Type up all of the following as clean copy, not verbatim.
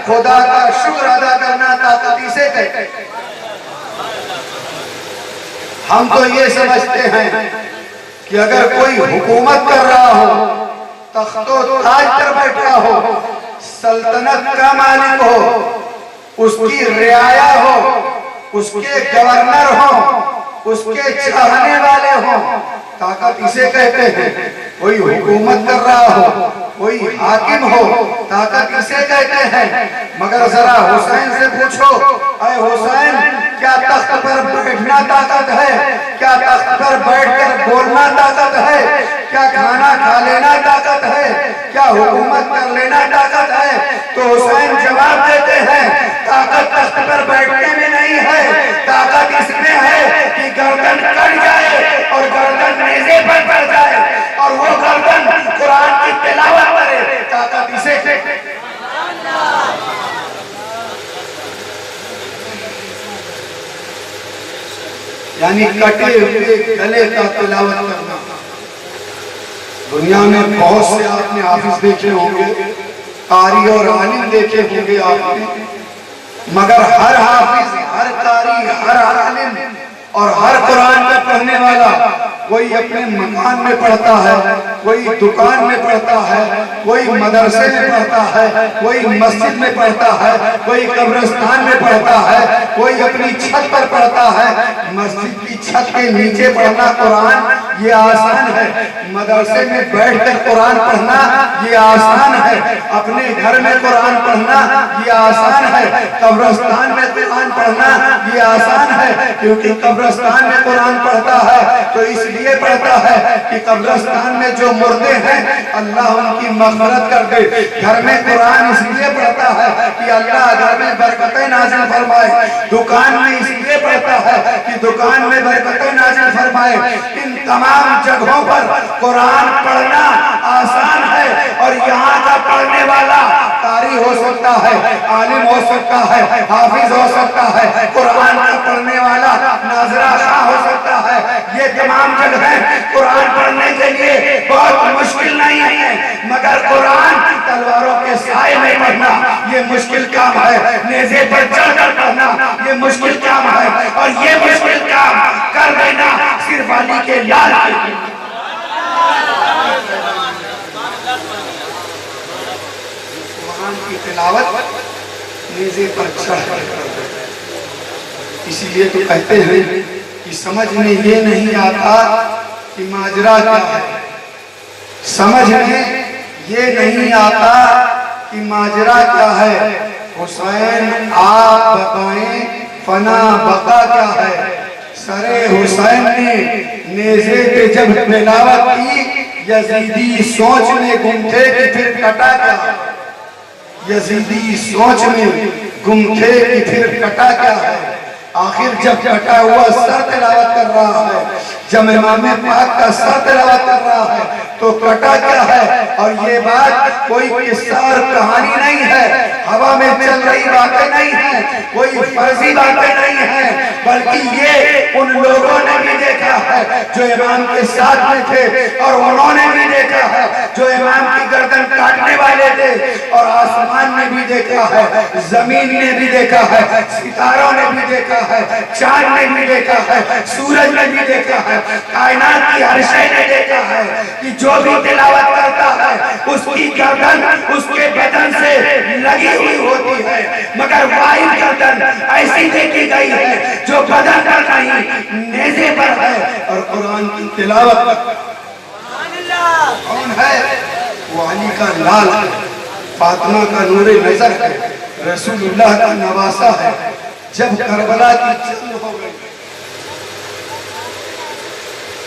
خدا کا شکر ادا کرنا طاقت اسے کہتے ہیں۔ ہم تو یہ سمجھتے ہیں کہ اگر کوئی حکومت کر رہا ہو، تخت و تاج پر بیٹھا ہو، سلطنت کا مالک ہو، اس کی رعایا ہو، اس کے گورنر ہوں، اس کے چاہنے والے ہوں، طاقت اسے کہتے ہیں۔ کوئی حکومت کر رہا ہو، کوئی حاکم ہو، طاقت اسے کہتے ہیں۔ مگر ذرا حسین سے پوچھو، اے حسین کیا تخت پر بیٹھنا طاقت ہے؟ کیا تخت پر بیٹھ کر بولنا طاقت ہے؟ کیا کھانا کھا لینا طاقت ہے؟ کیا حکومت کر لینا طاقت ہے؟ تو حسین جواب دیتے ہیں، طاقت تخت پر بیٹھنے میں نہیں ہے، طاقت اس میں ہے کہ گردن کٹ جائے اور گردن نیزے پر پڑ جائے اور وہ گردن قرآن کی تلاوت کرے، طاقت اسے کہتے ہیں۔ یعنی کٹے ہوئے گلے کا تلاوت کرنا۔ دنیا میں بہت سے آپ نے حافظ دیکھے ہوں گے، قاری اور عالم دیکھے ہوں گے آپ نے، مگر ہر حافظ، ہر قاری، ہر عالم اور ہر قرآن کا پڑھنے والا کوئی اپنے مکان میں پڑھتا ہے، کوئی دکان میں پڑھتا ہے، کوئی مدرسے میں پڑھتا ہے، کوئی مسجد میں پڑھتا ہے، کوئی قبرستان میں پڑھتا ہے، کوئی اپنی چھت پر پڑھتا ہے۔ مسجد کی چھت کے نیچے پڑھنا قرآن یہ آسان ہے، مدرسے میں بیٹھ کر قرآن پڑھنا یہ آسان ہے، اپنے گھر میں قرآن پڑھنا یہ آسان ہے، قبرستان میں قرآن پڑھنا یہ آسان ہے، کیونکہ قبرستان میں قرآن پڑھتا ہے تو اس لیے پڑھتا ہے کہ قبرستان میں جو مردے ہیں اللہ ان کی مغفرت کر دے۔ گھر میں قرآن اس لیے پڑھتا ہے کہ اللہ گھر میں برکتیں نازل فرمائے۔ دکان میں اس لیے پڑھتا ہے کہ دکان میں برکتیں نازل فرمائے۔ ان تمام جگہوں پر قرآن پڑھنا آسان ہے، اور یہاں کا پڑھنے والا قاری ہو سکتا ہے، عالم ہو سکتا ہے، حافظ ہو سکتا ہے، قرآن کا پڑھنے والا ناظرہ خواہ ہو سکتا ہے۔ یہ تمام جگہیں قرآن پڑھنے کے لیے بہت مشکل نہیں ہے، مگر قرآن تلواروں کے سائے میں پڑھنا یہ مشکل کام ہے، نیزے پر چڑھ کر پڑھنا یہ مشکل کام ہے، اور یہ مشکل کام کر دینا صرف علی کے لال کی۔ قرآن کی تلاوت نیزے پر چڑھ کر کرتے، اسی لیے تو کہتے ہیں کہ سمجھ میں یہ نہیں آتا کہ ماجرا کیا ہے، سمجھ میں یہ نہیں آتا کہ ماجرا کیا ہے۔ حسین آپ بتائیں فنا بقا کیا ہے؟ سرے حسین نے نیزے پہ جب تلاوت کی، یزیدی سوچ میں گم تھے کہ پھر کٹا کیا ہے؟ یزیدی سوچ میں گم تھے کہ پھر کٹا کیا ہے؟ آخر جب کٹا ہوا سر تلاوت کر رہا ہے، جب امام پاک کا سر تلاوت کر رہا ہے تو کٹا کیا ہے؟ اور یہ بات کوئی قصہ اور کہانی نہیں ہے، ہوا میں چل رہی باتیں نہیں ہیں، کوئی فرضی باتیں نہیں ہیں، بلکہ یہ ان لوگوں نے بھی دیکھا ہے جو امام کے ساتھ میں تھے، اور انہوں نے بھی دیکھا ہے جو امام کی گردن کاٹنے والے تھے، اور آسمان نے بھی دیکھا ہے، زمین نے بھی دیکھا ہے، ستاروں نے بھی دیکھا ہے، چاند نے بھی دیکھا ہے، سورج نے بھی دیکھا ہے، کائنات کی ہر شے نے دیکھا ہے کہ جو بھی تلاوت کرتا ہے اس کی گردن اس کے بدن سے لگی ہوئی ہوتی ہے، مگر واحد گردن ایسی دیکھی گئی ہے جو بدن پر نہیں نیزے پر ہے۔ اور قرآن کی تلاوت کون ہے؟ وہ علی کا لال ہے، فاطمہ کا نور نظر ہے، رسول اللہ کا نواسہ ہے۔ جب کربلا کی جنگ ہو گئی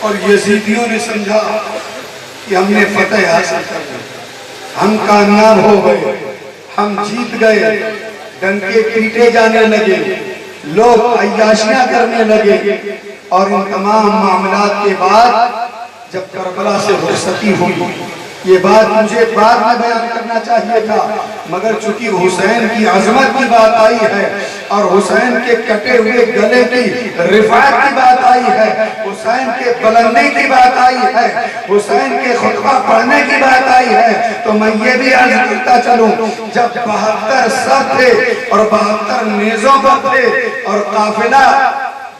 اور یزیدیوں نے سمجھا کہ ہم نے فتح حاصل کر لی، ہم کامیاب ہو گئے، ہم جیت گئے، ڈنکے پیٹے جانے لگے، لوگ عیاشیاں کرنے لگے، اور ان تمام معاملات کے بعد جب کربلا سے رخصتی ہوئی، یہ بات مجھے بعد میں بیان کرنا چاہیے تھا، مگر چونکہ حسین کی عظمت کی بات آئی ہے اور حسین کے کٹے ہوئے گلے کی رفعت کی بات آئی ہے، حسین کے بلندی کی بات آئی ہے، حسین کے خطبہ پڑھنے کی بات آئی ہے، تو میں یہ بھی عرض کرتا چلوں، جب 72 سر تھے اور 72 نیزوں پر تھے اور قافلہ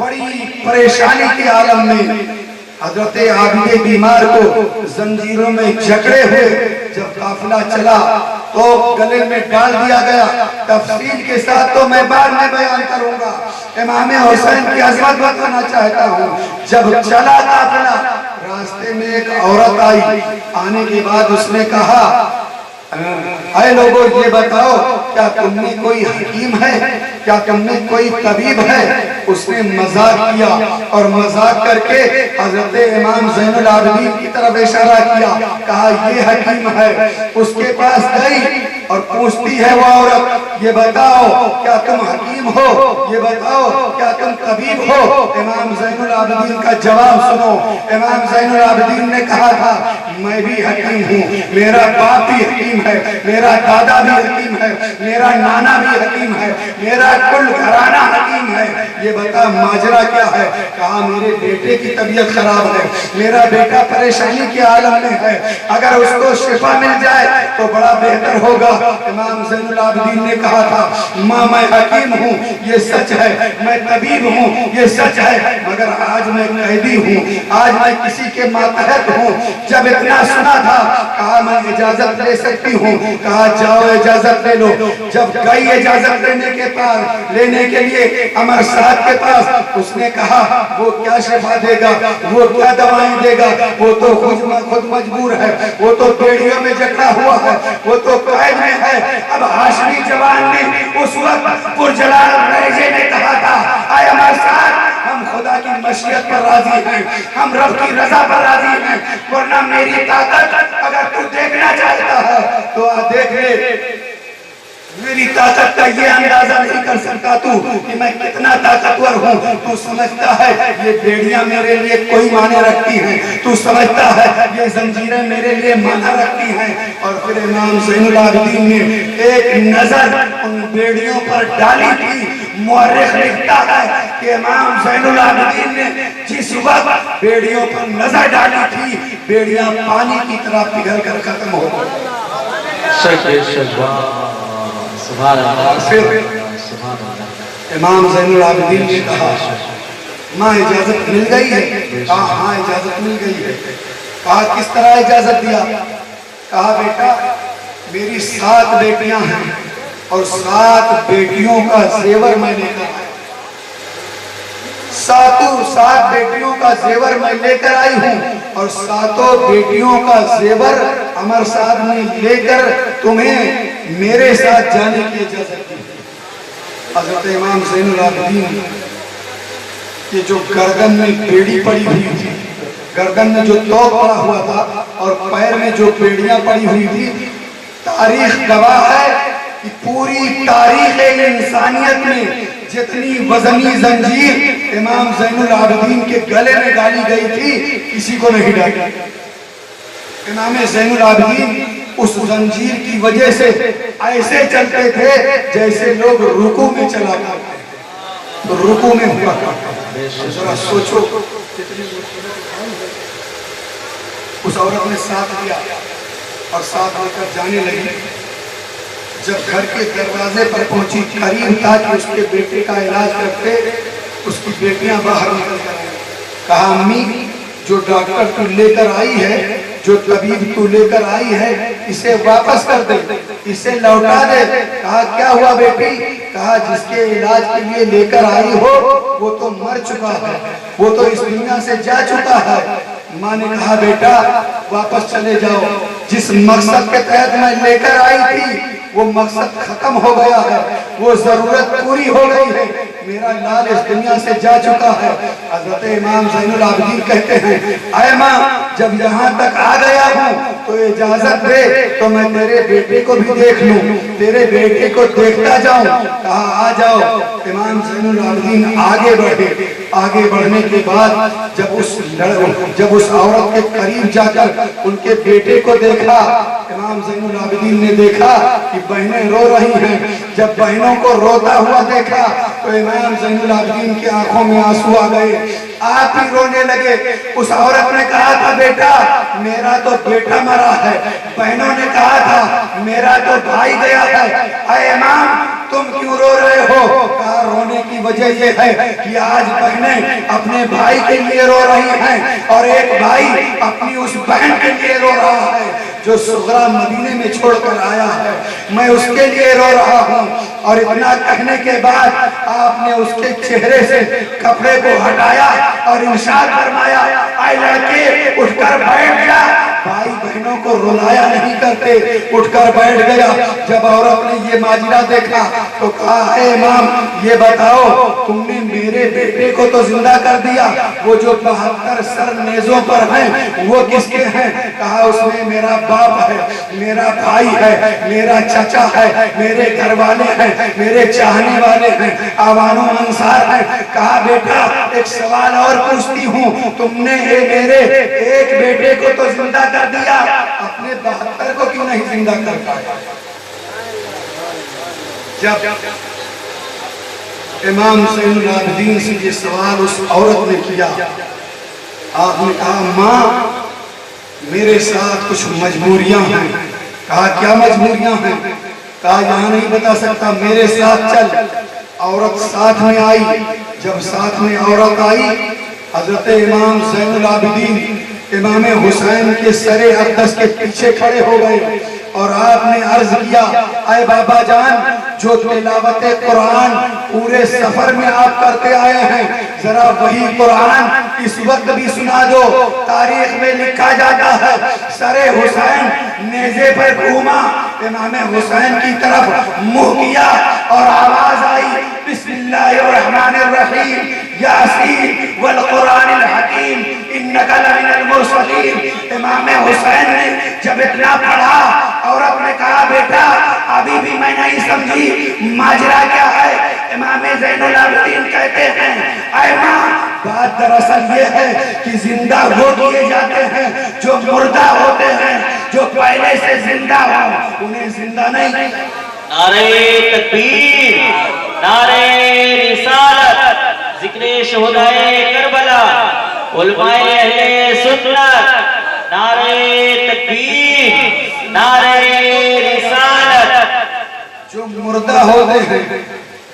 بڑی پریشانی کی عالم میں، حضرت عابد بیمار کو زنجیروں میں جکڑے ہوئے جب قافلہ چلا تو گلے میں ڈال دیا گیا۔ تفصیل کے ساتھ تو میں بعد میں بیان کروں گا، امام حسین کی عظمت بتانا چاہتا ہوں۔ جب چلا قافلہ، راستے میں ایک عورت آئی، آنے کے بعد اس نے کہا اے لوگوں یہ بتاؤ کیا تم میں کوئی حکیم ہے، کیا تم میں کوئی طبیب ہے؟ اس نے مذاق کیا اور مذاق کر کے حضرت امام زین العابدین کی طرف اشارہ کیا، کہا یہ حکیم ہے۔ اس کے پاس گئی اور پوچھتی ہے وہ عورت، یہ بتاؤ کیا تم حکیم ہو، یہ بتاؤ کیا تم طبیب ہو؟ امام زین العابدین کا جواب سنو۔ امام زین العابدین نے کہا تھا میں بھی حکیم ہوں، میرا باپ بھی حکیم ہے، میرا دادا بھی حکیم ہے، میرا نانا بھی حکیم ہے، میرا کل گھرانہ حکیم ہے، یہ بتا ماجرا کیا ہے؟ کہا میرے بیٹے کی طبیعت خراب ہے، میرا بیٹا پریشانی کے عالم میں ہے، اگر اس کو شفا مل جائے تو بڑا بہتر ہوگا۔ امام زین العابدین نے کہا تھا ماں میں حکیم ہوں یہ سچ ہے، میں طبیب ہوں یہ سچ ہے، مگر آج میں قیدی ہوں، آج میں کسی کے ماتحت ہوں۔ جب اتنا سنا تھا کہا میں اجازت لے سکتی ہوں، کہا جاؤ اجازت لے لو۔ جب گئی اجازت لینے کے لیے امر صاحب کے پاس، اس نے کہا وہ کیا شفا دے گا، وہ کیا دوائیں دے گا، وہ تو خود مجبور ہے، وہ تو بیڑیوں میں جکڑا ہوا ہے، وہ تو قید میں ہے۔ اب ہاشمی جوان نے اس وقت پرجلال لہجے میں کہا تھا اے امر صاحب ہم خدا کی مشیت پر راضی ہیں، ہم رب کی رضا پر راضی ہیں، ورنہ میری طاقت اگر تو دیکھنا چاہتا ہے تو دیکھ لے، میری طاقت کا یہ اندازہ نہیں کر سکتا تو کہ میں کتنا طاقتور ہوں۔ تو سمجھتا ہے یہ بیڑیاں میرے لیے کوئی معنی رکھتی ہیں، تو سمجھتا ہے یہ زنجیریں میرے لیے معنی رکھتی ہیں۔ اور پھر امام زین العابدین نے ایک نظر ان بیڑیوں پر ڈالی تھی۔ مورخ لکھتا ہے کہ امام زین العابدین نے جس وقت بیڑیوں پر نظر ڈالی تھی بیڑیاں پانی کی طرح پگھل کر ختم ہو گئی۔ پھر امام زین العابدین نے کہا ماں اجازت مل گئی ہے؟ کہا ہاں اجازت مل گئی ہے۔ کہا کس طرح اجازت دیا؟ کہا بیٹا میری 7 بیٹیاں ہیں اور 7 بیٹیوں کا زیور میں لے کر آئی، 7 بیٹیوں کا زیور میں لے کر آئی ہوں اور 7 بیٹیوں کا زیور عمر صاحب نے لے کر تمہیں میرے ساتھ جانے کی اجازت دی۔ حضرت امام زین العابدین یہ جو گردن میں بیڑی پڑی ہوئی تھی، گردن میں جو توق پڑا ہوا تھا اور پیر میں جو بیڑیاں پڑی ہوئی تھی، تاریخ گواہ ہے کہ پوری تاریخ انسانیت میں جتنی وزنی زنجیر امام زین العابدین کے گلے میں ڈالی گئی تھی کسی کو نہیں ڈالی۔ امام زین العابدین اس زنجیر کی وجہ سے ایسے چلتے تھے جیسے لوگ رکوع میں چلا کرتے ہیں، رکوع میں ہوا کرتے ہیں۔ ذرا سوچو اس عورت نے ساتھ لیا اور ساتھ لے کر جانے لگی۔ جب گھر کے دروازے پر پہنچی قریب تھا کہ اس کے بیٹے کا علاج کرتے، اس کی بیٹیاں باہر نکل کر کہا امی جو ڈاکٹر تو لے کر آئی ہے، جو طبیب تو لے کر آئی ہے اسے واپس کر دے، اسے لوٹا دے۔ کہا کیا ہوا بیٹی؟ کہا جس کے علاج کے لیے لے کر آئی ہو وہ تو مر چکا ہے، وہ تو اس دنیا سے جا چکا ہے۔ ماں نے کہا بیٹا واپس چلے جاؤ، جس مقصد کے تحت میں لے کر آئی تھی وہ مقصد ختم ہو گیا ہے، وہ ضرورت پوری ہو گئی ہے، میرا لال اس دنیا سے جا چکا ہے۔ حضرت امام زین العابدین کہتے ہیں اے ماں جب یہاں تک آ گیا ہوں تو اجازت دے تو میں تیرے بیٹے کو بھی دیکھ لوں، تیرے بیٹے کو دیکھتا جاؤں۔ کہا آ جاؤ۔ امام زین العابدین آگے بڑھے، آگے بڑھنے کے بعد جب اس عورت کے قریب جا کر ان کے بیٹے کو دیکھا، امام زین العابدین نے دیکھا کہ بہنیں رو رہی ہیں۔ جب بہنوں کو روتا ہوا دیکھا تو امام زین العابدین کی آنکھوں میں آنسو آ گئے، آپ بھی رونے لگے۔ اس عورت نے کہا تھا بیٹا میرا تو بیٹا مرا ہے، بہنوں نے کہا تھا میرا تو بھائی گیا ہے، اے امام تم کیوں رو رہے ہو؟ کہا رونے کی وجہ یہ ہے کہ آج بہنیں اپنے بھائی کے لیے رو رہی ہیں اور ایک بھائی اپنی اس بہن کے لیے رو رہا ہے جو صغرا مدینے میں چھوڑ کر آیا ہے، میں اس کے لیے رو رہا ہوں۔ اور اتنا کہنے کے بعد آپ نے اس کے چہرے سے کپڑے کو ہٹایا اور ارشاد فرمایا اے لڑکے اٹھ کر بیٹھ جا۔ بھائی بہنوں کو رلایا نہیں کرتے، اٹھ کر بیٹھ گیا۔ جب عورت نے یہ ماجرا دیکھا تو کہا اے امام یہ بتاؤ تم نے میرے بیٹے کو تو زندہ کر دیا، وہ جو 72 سر نیزوں پر ہیں وہ کس کے ہیں؟ کہا اس میں میرا باپ ہے، میرا بھائی ہے، میرا چچا ہے، میرے گھر والے ہیں، میرے چاہنے والے ہیں، آوان و انصار ہیں۔ کہا بیٹا ایک سوال اور پوچھتی ہوں، تم نے میرے ایک بیٹے کو تو زندہ کر دیا، اپنے 72 کو کیوں نہیں زندہ کر پایا؟ جب امام زین العابدین سے یہ سوال اس عورت نے کیا، آپ نے کہا ماں میرے ساتھ کچھ مجبوریاں ہیں۔ کہا کیا مجبوریاں ہیں؟ کہا یہاں نہیں بتا سکتا، میرے ساتھ چل۔ عورت ساتھ میں آئی۔ جب ساتھ میں عورت آئی حضرت امام زین العابدین امام حسین کے سر اقدس کے پیچھے کھڑے ہو گئے اور آپ نے عرض کیا اے بابا جان جو تلاوت قرآن پورے سفر میں آپ کرتے آئے ہیں ذرا وہی قرآن اس وقت بھی سنا دو۔ تاریخ میں لکھا جاتا ہے سر حسین نیزے پر گھوما، امام حسین کی طرف منہ کیا اور آواز آئی بسم اللہ الرحمن الرحیم یاسین والقرآن الحکیم انک لمن المرسلین۔ امام حسین نے جب اتنا پڑھا عورت نے کہا بیٹا ابھی بھی میں نہیں سمجھی ماجرا کیا ہے؟ امام زین العابدین کہتے ہیں اے ماں بات دراصل یہ ہے کہ زندہ وہ کیے جاتے ہیں جو مردہ ہوتے ہیں، جو پہلے سے زندہ ہوں انہیں زندہ نہیں۔ نعرہ تکبیر، نعرہ رسالت، ذکر شہدائے کربلا، علماء اہل سنت، نعرہ تکبیر، نعرہ رسالت۔ جو مردہ ہوتے ہیں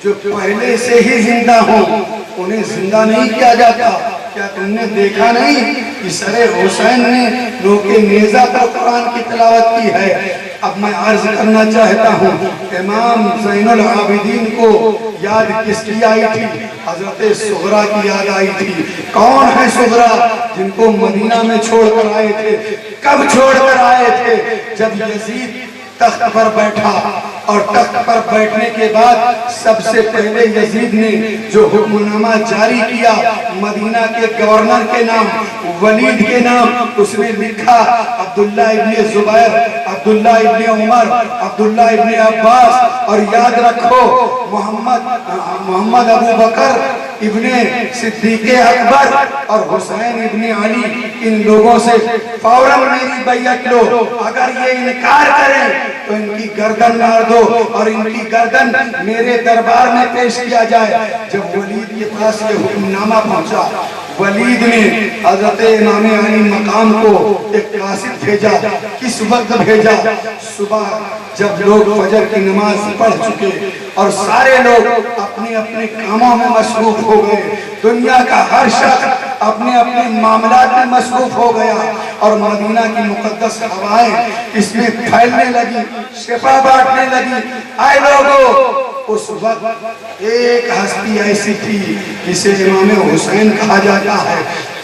جو پہلے سے ہی زندہ ہوں انہیں زندہ نہیں کیا جاتا۔ کیا تم نے دیکھا نہیں کہ سر حسین نے نوکے نیزہ پر قرآن کی تلاوت کی ہے؟ اب میں عرض کرنا چاہتا ہوں امام زین العابدین کو یاد کس کی آئی تھی؟ حضرت صغرا کی یاد آئی تھی۔ کون ہے صغرا؟ جن کو مدینہ میں چھوڑ کر آئے تھے۔ کب چھوڑ کر آئے تھے؟ جب یزید تخت پر بیٹھا اور تخت پر بیٹھنے کے بعد سب سے پہلے یزید نے جو حکم نامہ جاری کیا مدینہ کے گورنر کے نام ولید کے نام، اس نے لکھا عبداللہ ابن زبیر، عبداللہ ابن عمر، عبداللہ ابن عباس اور یاد رکھو محمد ابو بکر ابن صدیق اکبر اور حسین ابن علی، ان لوگوں سے فوراً میری بیعت لو، اگر یہ انکار کریں تو ان کی گردن مار دو اور ان کی گردن میرے دربار میں پیش کیا جائے۔ جب ولید کے پاس یہ حکم نامہ پہنچا ولید نے حضرت امام علی مقام کو ایک قاصد بھیجا۔ کس وقت بھیجا؟ صبح جب لوگ فجر کی نماز پڑھ چکے اور سارے لوگ اپنے اپنے کاموں میں مصروف ہو گئے، دنیا کا ہر شخص اپنے اپنے معاملات میں مصروف ہو گیا اور مدینہ کی مقدس ہوائیں اس میں پھیلنے لگی، شفا بانٹنے لگی۔ اے لوگوں اس وقت ایک ہستی ایسی تھی جسے امام حسین کہا جاتا ہے،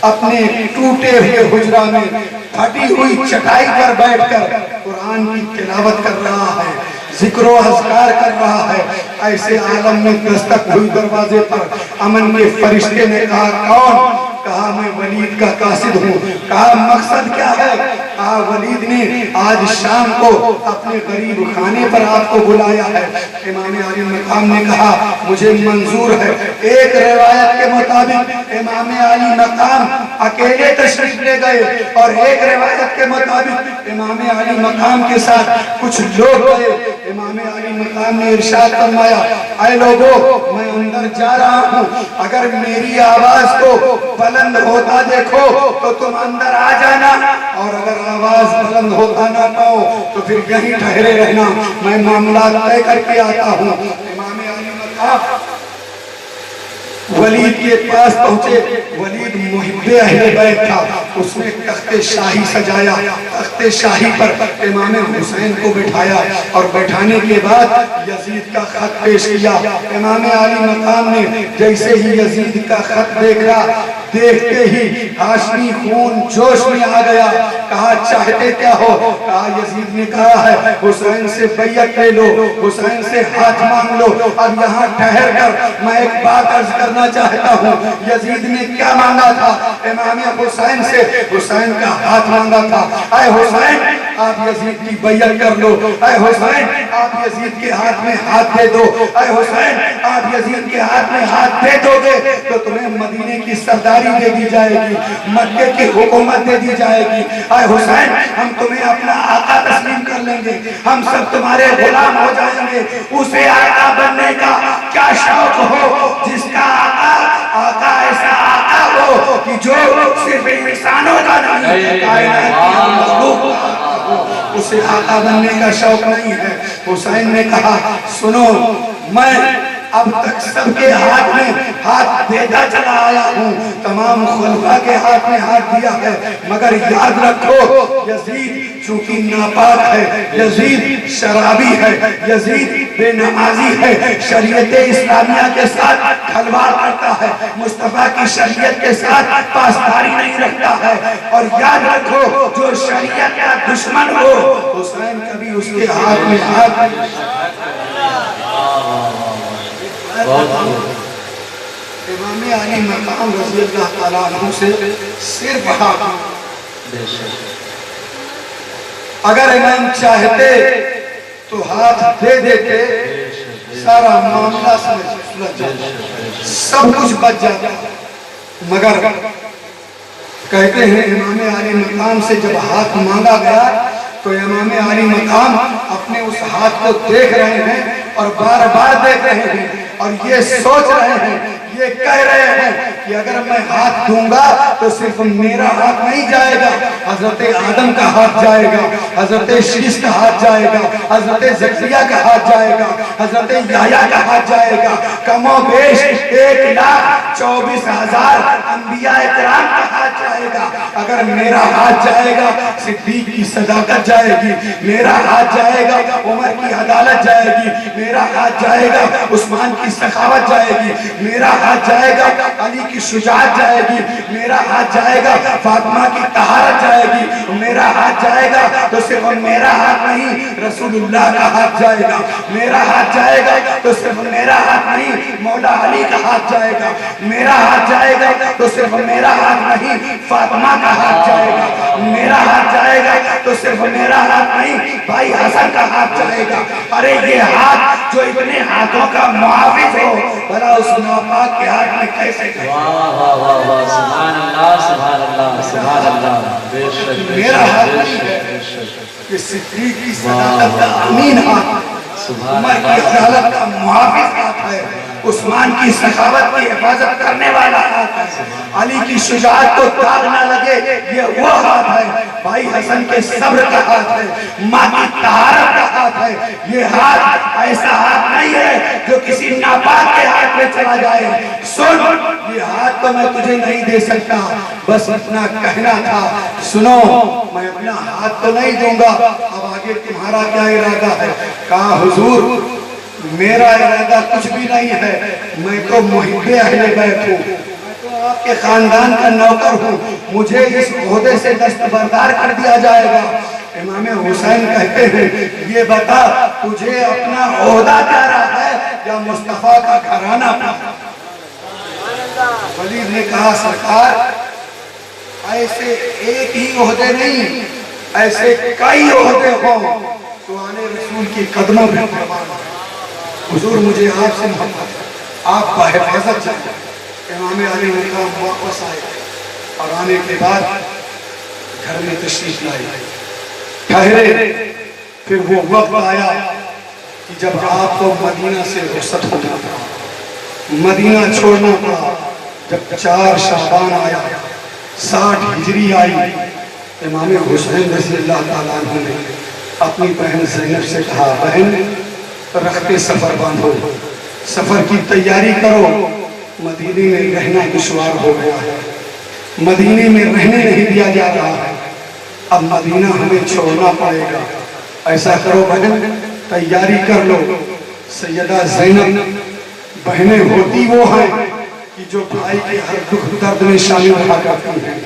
اپنے ٹوٹے ہوئے حجرہ میں پھٹی ہوئی چٹائی پر بیٹھ کر قرآن کی تلاوت کر رہا ہے۔ ذکر و اذکار کر رہا ہے، ایسے عالم میں دستک ہوئی دروازے پر، امن کے فرشتے نے کہا کون؟ کہا میں ولید کا قاصد ہوں۔ کہا مقصد کیا ہے؟ کہا ولید نے آج شام کو اپنے غریب خانے پر آپ کو بلایا ہے۔ امام علی مقام نے کہا مجھے منظور ہے۔ ایک روایت کے مطابق امام علی مقام اکیلے تشریف لے گئے، اور ایک روایت کے مطابق امام علی مقام کے ساتھ کچھ لوگ گئے۔ امام علی مقام نے ارشاد فرمایا اے لوگو میں اندر جا رہا ہوں، اگر میری آواز کو بلند ہوتا دیکھو تو تم اندر آ جانا، اور اگر آواز بلند ہوتا نہ پاؤ تو پھر یہیں ٹھہرے رہنا، میں معاملات طے کر کے آتا ہوں۔ امام علی مقام ولید کے پاس پہنچے۔ ولید محب اہل بیت تھا، اس نے تخت شاہی سجایا، تخت شاہی پر امام حسین کو بٹھایا، اور بٹھانے کے بعد یزید کا خط پیش کیا۔ امام علی مقام نے جیسے ہی یزید کا خط دیکھا، دیکھتے ہی ہاشمی خون جوش میں آ گیا۔ کہا چاہتے کیا ہو؟ کہا یزید نے کہا ہے حسین سے بیعت لے لو، حسین سے ہاتھ مانگ لو، اب یہاں ٹھہر کر میں ایک بات عرض کرنا چاہتا ہوں۔ یزید نے کیا مانگا تھا؟ امام حسین سے حسین کا ہاتھ مانگا تھا۔ اے حسین آپ یزید کی بیعت کر لو، اے حسین آپ یزید کے ہاتھ میں ہاتھ دے دو، اے حسین آپ یزید کے ہاتھ میں ہاتھ دے دو گے تو تمہیں مدینے کی سرداری دے دی جائے گی، مکے کی حکومت دے دی جائے گی۔ اے حسین ہم تمہیں اپنا آقا تسلیم کر لیں گے، ہم سب تمہارے غلام ہو جائیں گے۔ اسے آقا بننے کا کیا شوق ہو جس کا آقا ایسا آقا ہو کہ جو صرف انسانوں کا نہیں کائنات کی مخلوق کا ہو، اسے آقا بننے کا شوق نہیں ہے۔ حسین نے کہا سنو میں اب تک سب کے ہاتھ میں ہاتھ دیتا چلا آیا ہوں، تمام خلفاء کے ہاتھ میں ہاتھ دیا ہے، مگر یاد رکھو یزید چونکہ ناپاک ہے، یزید شرابی ہے، یزید بے نمازی ہے، شریعت اسلامیہ کے ساتھ کھلواڑ کرتا ہے، مصطفیٰ کی شریعت کے ساتھ پاسداری نہیں رکھتا ہے، اور یاد رکھو جو شریعت کا دشمن ہو حسین کبھی اس کے ہاتھ میں ہاتھ امام علی مقام رضی اللہ تعالیٰ عنہ سے صرف ہاتھ، اگر امام چاہتے تو ہاتھ دے دیتے، سارا معاملہ سلجھ جاتا، سب کچھ بچ جاتا، مگر کہتے ہیں امام علی مقام سے جب ہاتھ مانگا گیا تو امام علی مقام اپنے اس ہاتھ کو دیکھ رہے ہیں اور بار بار دیکھ رہے ہیں، اور یہ سوچ رہے ہیں، یہ کہہ رہے ہیں کہ اگر میں ہاتھ دوں گا تو صرف میرا ہاتھ نہیں جائے گا، حضرت آدم کا ہاتھ جائے گا، حضرت شیش کا ہاتھ جائے گا، حضرت زکریا کا ہاتھ جائے گا، حضرت یحییٰ کا ہاتھ جائے گا، کم و بیش 1,24,000 انبیاء اکرام کا ہاتھ جائے گا۔ اگر میرا ہاتھ جائے گا صدیق کی صداقت جائے گی، میرا ہاتھ جائے گا عمر کی عدالت جائے گی، میرا ہاتھ جائے گا عثمان کی سخاوت جائے گی، میرا ہاتھ جائے گا علی کی شجاعت جائے گی، میرا ہاتھ جائے گا فاطمہ کی طہارت جائے گی، میرا ہاتھ جائے گا تو صرف میرا ہاتھ نہیں رسول اللہ کا ہاتھ جائے گا، میرا ہاتھ جائے گا تو صرف میرا ہاتھ نہیں مولا علی کا ہاتھ جائے گا، میرا ہاتھ جائے گا تو صرف میرا ہاتھ نہیں فاطمہ کا ہاتھ جائے گا، میرا ہاتھ جائے گا تو صرف میرا ہاتھ نہیں بھائی حسن کا ہاتھ جائے گا۔ ارے یہ ہاتھ جو اتنے ہاتھوں کا محافظ ہو بھلا اس ناپاک کے ہاتھ میں کیسے گئے؟ سبحان اللہ سبحان اللہ سبحان اللہ، بے شک میرا ہاتھ نہیں ہے، یہ صدیق کی صداقت کا امین ہاتھ ہے، عمر کی عدالت کا محافظ ہاتھ ہے، عثمان کی سخاوت کی حفاظت کرنے والا ہاتھ ہے، علی کی شجاعت کو داغ نہ لگے یہ وہ ہاتھ ہے، بھائی حسن کے صبر کا ہاتھ ہے، ماں کی طہارت کا ہاتھ ہے۔ یہ ہاتھ ایسا ہاتھ نہیں ہے جو کسی ناپاک کے ہاتھ میں چلا جائے۔ سن یہ ہاتھ تو میں تجھے نہیں دے سکتا، بس اتنا کہنا تھا، سنو میں اپنا ہاتھ تو نہیں دوں گا، اب آگے تمہارا کیا ارادہ ہے؟ کہا حضور میرا ارادہ کچھ بھی نہیں ہے، میں تو محب اہل بیت ہوں، میں تو آپ کے خاندان کا نوکر ہوں، مجھے اس عہدے سے دستبردار کر دیا جائے گا، امام حسین کہتے ہیں یہ بتا تجھے اپنا عہدہ پیارا ہے یا مصطفیٰ کا گھرانہ پیارا؟ ولید نے کہا سرکار ایسے ایک ہی عہدے نہیں، ایسے کئی عہدے ہوں تو آنے رسول کی قدموں پہ قربان۔ حضور مجھے آپ سے محبت ہے، آپ کا حفاظت چاہیے۔ امام علی مقام واپس آئے اور آنے کے بعد گھر میں تشریف لائے، ٹھہرے۔ پھر وہ وقت آیا کہ جب آپ کو مدینہ سے رخصت ہونا پڑا، مدینہ چھوڑنا پڑا۔ جب 4 شعبان آیا، 60 ہجری آئی، امام حسین رضی اللہ تعالیٰ عنہ نے اپنی بہن زینب سے کہا بہن رخت سفر باندھو، سفر کی تیاری کرو، مدینے میں رہنا دشوار ہو گیا ہے، مدینے میں رہنے نہیں دیا جا رہا ہے، اب مدینہ ہمیں چھوڑنا پڑے گا، ایسا کرو بہن تیاری کر لو۔ سیدہ زینب بہنیں ہوتی وہ ہیں کہ جو بھائی کے ہر دکھ درد میں شامل رہا کرتی ہیں،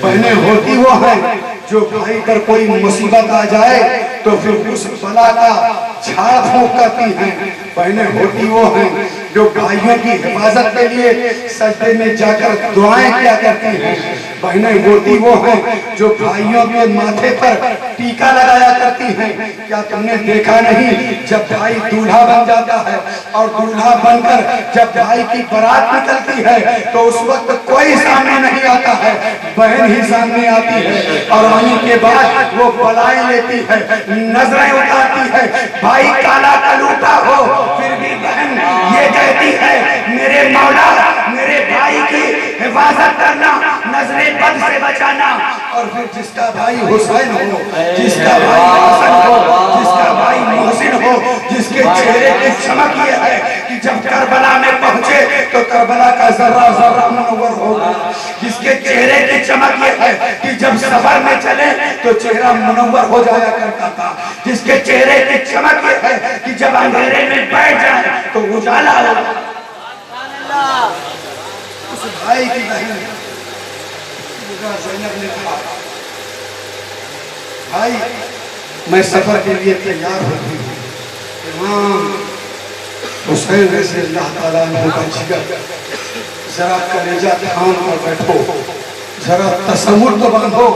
بہنیں ہوتی وہ ہیں جو بھائی پر کوئی مصیبت آ جائے تو پھر اس بلا کا جھاڑ پھونک کرتی ہیں، بہنیں ہوتی وہ ہیں جو بھائیوں کی حفاظت کے لیے سجدے میں جا کر دعائیں کیا کرتی ہیں، بہنیں ہوتی وہ ہیں جو بھائیوں کے ماتھے پر ٹیکا لگایا کرتی ہیں۔ کیا تم نے دیکھا نہیں جب بھائی دولہا بن جاتا ہے اور دولہا بن کر جب بھائی کی برات نکلتی ہے تو اس وقت کوئی سامنے نہیں آتا ہے، بہن ہی سامنے آتی ہے اور آنے کے بعد وہ بلائیں لیتی ہے، نظریں اتارتی ہے۔ بھائی کالا کلوٹا ہو پھر بھی بہن یہ کہتی ہے میرے مولا میرے بھائی کی حفاظت کرنا، نظر بد سے بچانا۔ اور پھر جس کا بھائی حسین ہو، جس کا بھائی حسن ہو، جس کا بھائی محسن ہو، جس کے چہرے کی چمک یہ ہے کہ جب کربلا میں پہنچے تو کربلا کا ذرہ ذرہ منور ہوگا، جس کے چہرے کی چمک یہ ہے کہ جب سفر میں چلے تو چہرہ منور ہو جایا کرتا تھا، جس کے چہرے کی چمک یہ ہے کہ جب اندھیرے میں بیٹھ جائے تو اجالا ہوگا۔ اس بھائی کی بہن زینب نے کہا بھائی میں سفر کے لیے تیار ہوتی ہوں۔ امام حسین رضی اللہ تعالیٰ عنہ کا جگر، ذرا کلیجہ تھام کر بیٹھو، ذرا تصور تو باندھو۔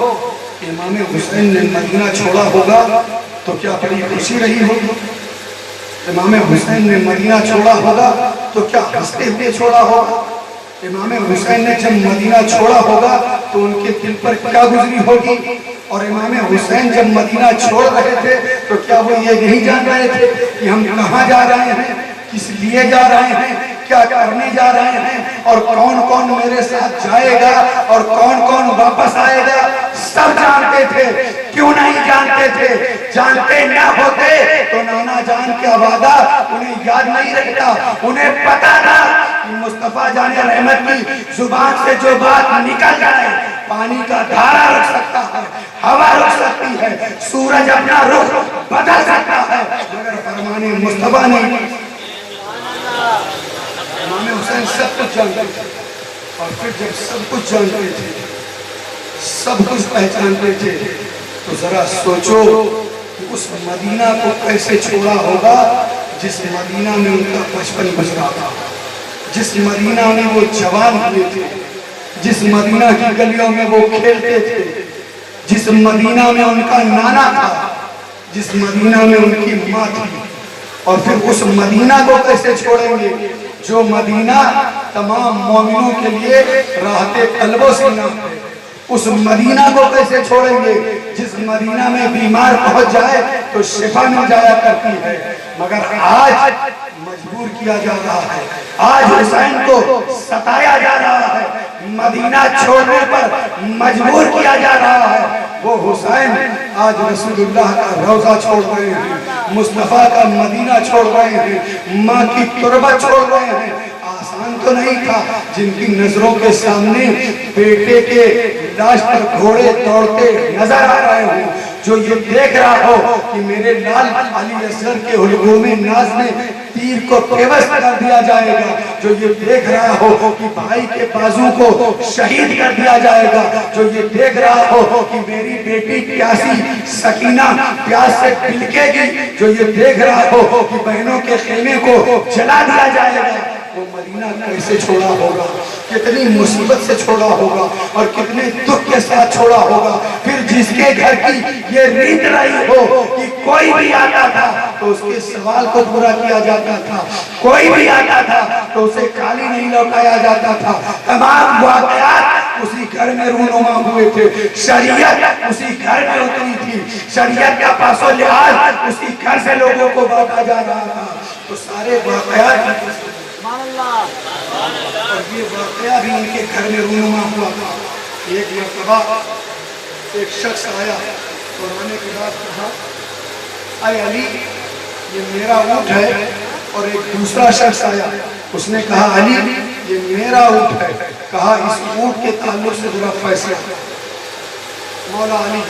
امام حسین نے مدینہ چھوڑا ہوگا تو کیا بڑی خوشی رہی ہوگی، امام حسین نے مدینہ چھوڑا ہوگا تو کیا ہنستے ہوئے چھوڑا ہوگا، امام حسین نے جب مدینہ چھوڑا ہوگا تو ان کے دل پر کیا گزری ہوگی، اور امام حسین جب مدینہ چھوڑ رہے تھے تو کیا وہ یہ نہیں جان رہے تھے کہ ہم کہاں جا رہے ہیں، کس لیے جا رہے ہیں، کیا کرنے جا رہے ہیں، اور کون کون میرے ساتھ جائے گا اور کون کون واپس آئے گا، سب جانتے تھے۔ کیوں نہیں جانتے تھے؟ جانتے نہ ہوتے تو نانا جان کا وعدہ انہیں یاد نہیں رہتا، انہیں پتا تھا کہ مصطفیٰ جان رحمت کی زبان سے جو بات نکل جائے پانی کا دھارا رکھ سکتا ہے، ہوا رکھ سکتی ہے، سورج اپنا رخ بدل سکتا ہے، مگر فرمان مصطفیٰ نہیں۔ امام حسین سب کچھ جانتے تھے، اور پھر جب سب کچھ جانتے تھے، سب کچھ پہچانتے تھے، تو ذرا سوچو کہ اس مدینہ کو کیسے چھوڑا ہوگا جس مدینہ میں ان کا بچپن گزرا تھا، جس مدینہ میں وہ جوان ہوئے تھے، جس مدینہ کی گلیوں میں وہ کھیلتے تھے، جس مدینہ میں ان کا نانا تھا، جس مدینہ میں ان کی ماں تھی۔ اور پھر اس مدینہ کو کیسے چھوڑیں گے جو مدینہ تمام مومنوں کے لیے راحت قلب و سینہ ہے، اس مدینہ کو کیسے چھوڑیں گے جس مدینہ میں بیمار پہنچ جائے تو شفا مل جایا کرتی ہے، مگر آج مجبور کیا جا رہا ہے، آج حسین کو ستایا جا رہا ہے، مدینہ چھوڑنے پر مجبور کیا جا رہا ہے۔ وہ حسین آج رسول اللہ کا روضہ چھوڑ رہے ہیں، مصطفیٰ کا مدینہ چھوڑ رہے ہیں، ماں کی تربت چھوڑ رہے ہیں۔ آسان تو نہیں تھا، جن کی نظروں کے سامنے بیٹے کے لاش پر گھوڑے دوڑتے نظر آ رہے ہوں، جو یہ دیکھ رہا ہو کہ میرے لال علی اصغر کے حلقوم ناز میں تیر کو پیوست کر دیا جائے گا، جو یہ دیکھ رہا ہو کہ بھائی کے بازو کو شہید کر دیا جائے گا، جو یہ دیکھ رہا ہو کہ میری بیٹی پیاسی سکینہ پیاس سے بلکے گی، جو یہ دیکھ رہا ہو کہ بہنوں کے خیمے کو جلا دیا جائے گا، وہ مدینہ کیسے چھوڑا ہوگا، کتنی مصیبت سے چھوڑا ہوگا اور کتنے دکھ کے ساتھ چھوڑا ہوگا۔ پھر جس کے گھر کی یہ ریت رہی ہو کہ کوئی بھی آتا تھا تو اس کے سوال کو پورا کیا جاتا تھا، کوئی بھی آتا تھا تو اسے خالی نہیں لوٹایا جاتا تھا، تمام واقعات اسی گھر میں رونما ہوئے تھے، شریعت اسی گھر میں اتری تھی، شریعت کا پاس و لحاظ اسی گھر سے لوگوں کو بانٹا جا رہا تھا۔ تو سارے واقعات اور یہ واقعہ بھی ان کے گھر میں رونما ہوا تھا۔ ایک مرتبہ ایک شخص آیا اور آنے کے بعد کہا، اے علی یہ میرا اونٹ ہے، اور ایک دوسرا شخص آیا، اس نے کہا علی یہ میرا اونٹ ہے، کہا اس اونٹ کے تعلق سے ذرا فیصلہ۔ مولا علی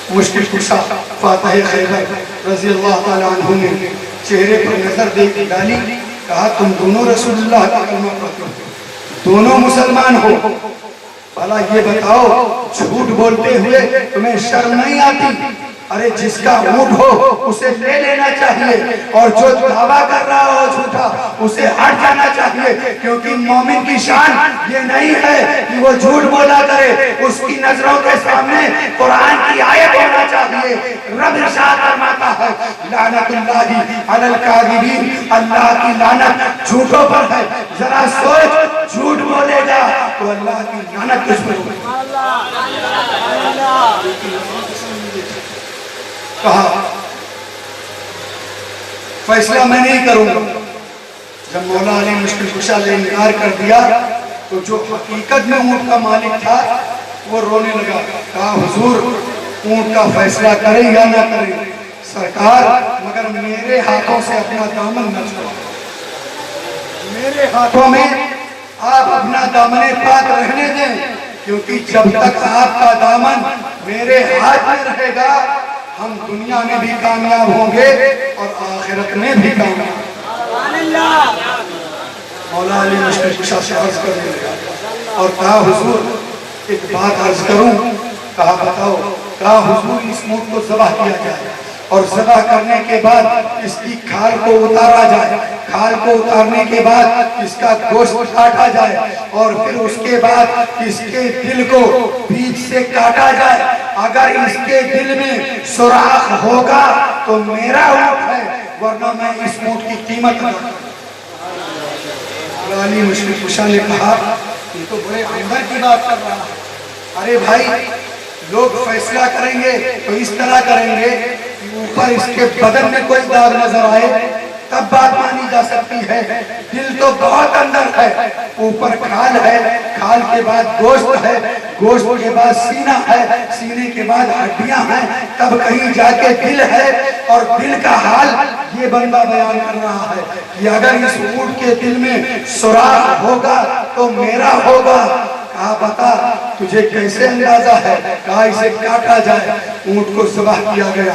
مشکل کشا فاتح خیبر رضی اللہ تعالیٰ عنہ نے چہرے پر نظر دے کے ڈالی، کہا تم دونوں رسول اللہ کا کلمہ پڑھتے ہو، دونوں مسلمان ہو، بھلا یہ بتاؤ جھوٹ بولتے ہوئے تمہیں شرم نہیں آتی؟ ارے جس کا اونٹ ہو اسے لے لینا چاہیے، اور جو دعویٰ کر رہا ہو جھوٹا اسے ہٹ جانا چاہیے، کیونکہ مومن کی شان یہ نہیں ہے کہ وہ جھوٹ بولا کرے، اس کی نظروں کے سامنے قرآن کی آیت ہونا چاہیے۔ رب ارشاد فرماتا ہے لعنت اللہ علی الکاذبین، اللہ کی لعنت جھوٹوں پر ہے، ذرا سوچ جھوٹ بولے گا تو اللہ کی لعنت اس پر ہوگی۔ کہا فیصلہ میں نہیں کروں گا۔ جب مولا علی مشکل کشا نے انکار کر دیا تو جو حقیقت میں اونٹ کا مالک تھا وہ رونے لگا، کہا حضور اونٹ کا فیصلہ کریں یا نہ کریں؟ سرکار مگر میرے ہاتھوں سے اپنا دامن نہ چھوڑو، میرے ہاتھوں میں آپ اپنا دامن پاک رہنے دیں، کیونکہ جب تک آپ کا دامن میرے ہاتھ میں رہے گا ہم دنیا میں بھی کامیاب ہوں گے اور آخرت میں بھی کامیاب۔ مولا علی مشکل کشا سے عرض کرنے لگا اور کہا حضور ایک بات عرض کروں؟ کہا بتاؤ؟ کہا حضور اس اونٹ کو ذبح کیا جائے اور ذبح کرنے کے بعد اس کی کھال کو اتارا جائے، کھال کو اتارنے کے بعد اس کا گوشت کاٹا جائے اور پھر اس کے بعد اس کے دل کو بیچ سے کاٹا جائے، اگر اس کے دل میں سوراخ ہوگا تو میرا اونٹ ہے، ورنہ میں اس اونٹ کی قیمت نہ کروں۔ علی مشکل کشا نے کہا یہ تو بڑے اندر کی بات کر رہا ہے، ارے بھائی لوگ فیصلہ کریں گے تو اس طرح کریں گے کہ اوپر اس کے بدن میں کوئی داغ نظر آئے تب بات مانی جا سکتی ہے، دل تو بہت اندر ہے، اوپر کھال ہے، کھال کے بعد گوشت ہے، گوشت کے بعد سینہ ہے، سینے کے بعد ہڈیاں ہیں، تب کہیں جا کے دل ہے، اور دل کا حال یہ بندہ بیان کر رہا ہے کہ اگر اس اونٹ کے دل میں سوراخ ہوگا تو میرا ہوگا۔ کہا بتا تجھے کیسے اندازہ ہے؟ کہا اسے کاٹا جائے، اونٹ کو ذبح کیا گیا،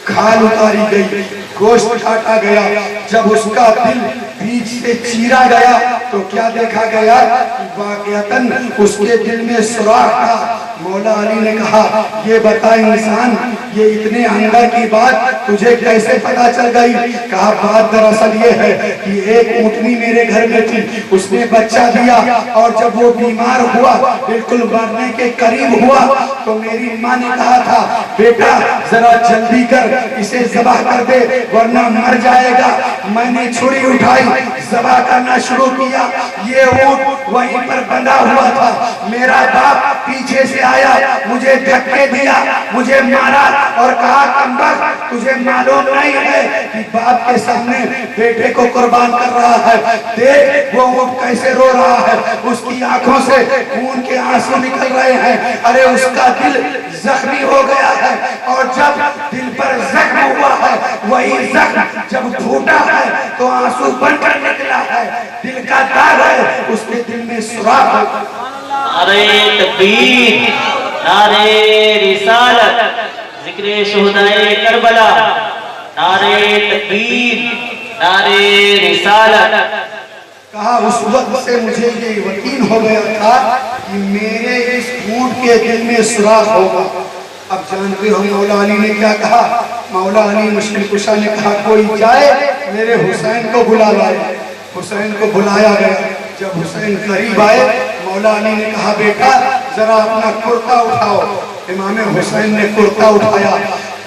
کھال اتاری گئی، گوشت کاٹا گیا، جب اس کا دل بیچ سے چیرا گیا تو کیا دیکھا گیا کہ واقعتاً اس کے دل میں سوراخ تھا۔ مولا علی نے کہا یہ بتا انسان یہ اتنے اندر کی بات تجھے کیسے پتا چل گئی؟ کہا بات دراصل یہ ہے کہ ایک اونٹنی میرے گھر میں تھی، اس نے بچہ دیا اور جب وہ بیمار ہوا بالکل مرنے کے قریب ہوا تو میری ماں نے کہا تھا بیٹا ذرا جلدی کر اسے ذبح کر دے ورنہ مر جائے گا۔ میں نے چھری اٹھائی، ذبح کرنا شروع کیا، یہ اونٹ وہیں پر بندھا ہوا تھا، میرا باپ پیچھے سے آیا، مجھے دھکے دیا، مجھے مارا اور کہا کمبخت تجھے معلوم نہیں ہے کہ باپ کے سامنے بیٹے کو قربان کر رہا ہے، دیکھ وہ اونٹ کیسے رو رہا ہے، اس کی آنکھوں سے خون کے آنسو نکل رہے ہیں، ارے اس کا دل زخمی ہو گیا ہے، اور جب دل پر زخم ہوا ہے وہی زخم جب پھوٹا ہے تو آنسو بن کر نکلا ہے، دل کا داغ ہے، اس کے دل میں سوراخ ہے۔ نعرہ تکبیر، نعرہ رسالت۔ ذکر شہدائے کربلا، نعرے تکبیر، نعرے رسالت۔ کہا اس وقت سے مجھے یہ یقین ہو گیا تھا کہ میرے اس اونٹ کے دل میں سوراخ ہوگا۔ اب جانتے ہو مولا علی نے کیا کہا؟ مولا علی مشکل کشا نے کہا کوئی جائے میرے حسین کو بلا لائے۔ حسین کو بلایا گیا۔ جب حسین قریب آئے مولا علی نے کہا بیٹا ذرا اپنا کرتا اٹھاؤ۔ امام حسین نے کرتا اٹھایا۔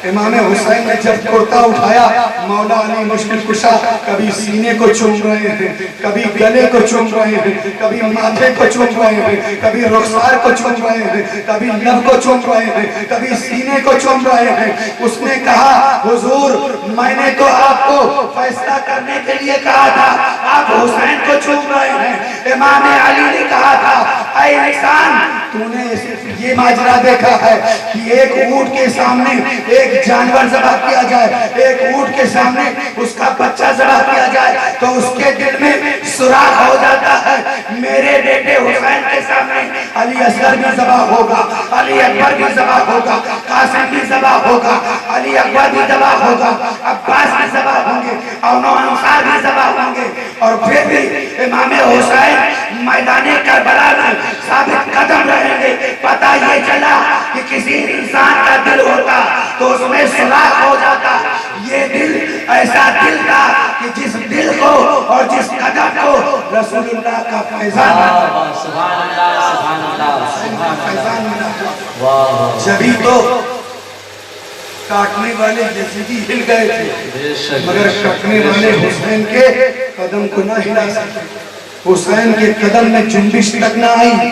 امام حسین نے جب کرتا اٹھایا مولا علی مشکل کشا کبھی سینے کو چوم رہے ہیں، کبھی گلے کو چوم رہے ہیں، کبھی ماتھے کو چوم رہے ہیں، کبھی رخسار کو چوم رہے ہیں، کبھی لب کو چوم رہے ہیں، کبھی سینے کو چوم رہے ہیں۔ اس نے کہا حضور میں نے تو آپ کو فیصلہ کرنے کے لیے کہا تھا، آپ حسین کو چوم رہے ہیں۔ امام علی نے کہا تھا اے انسان تو نے یہ ماجرا دیکھا ہے کہ ایک اونٹ کے سامنے ایک جانور ذبح کیا جائے، ایک اونٹ کے سامنے اس کا بچہ ذبح کیا جائے تو اس کے دل میں سوراخ ہو جاتا ہے۔ میرے بیٹے حسین کے سامنے علی اصغر بھی ذبح ہوگا، علی اکبر بھی ذبح ہوگا، قاسم بھی ذبح ہوگا، علی اکبر بھی ذبح ہوگا، عباس بھی ذبح ہوں گے، اونو انصار بھی ذبح ہوں گے، اور پھر بھی امام حسین میدان کربلا میں ثابت قدم رہیں گے۔ پتہ یہ چلا کہ کسی انسان کا دل ہوتا تو اس میں سوراخ ہو جاتا۔ یہ دل ایسا دل تھا کہ جس دل کو اور جس قدم کو رسول اللہ کا فیضان ملا۔ سبحان اللہ، سبحان اللہ، سبحان اللہ۔ جبھی تو کاٹنے والے یزیدی ہل گئے تھے مگر کٹنے والے حسین کے قدم کو نہ ہلا سکے۔ حسین کے قدم میں جنبش تک نہ آئی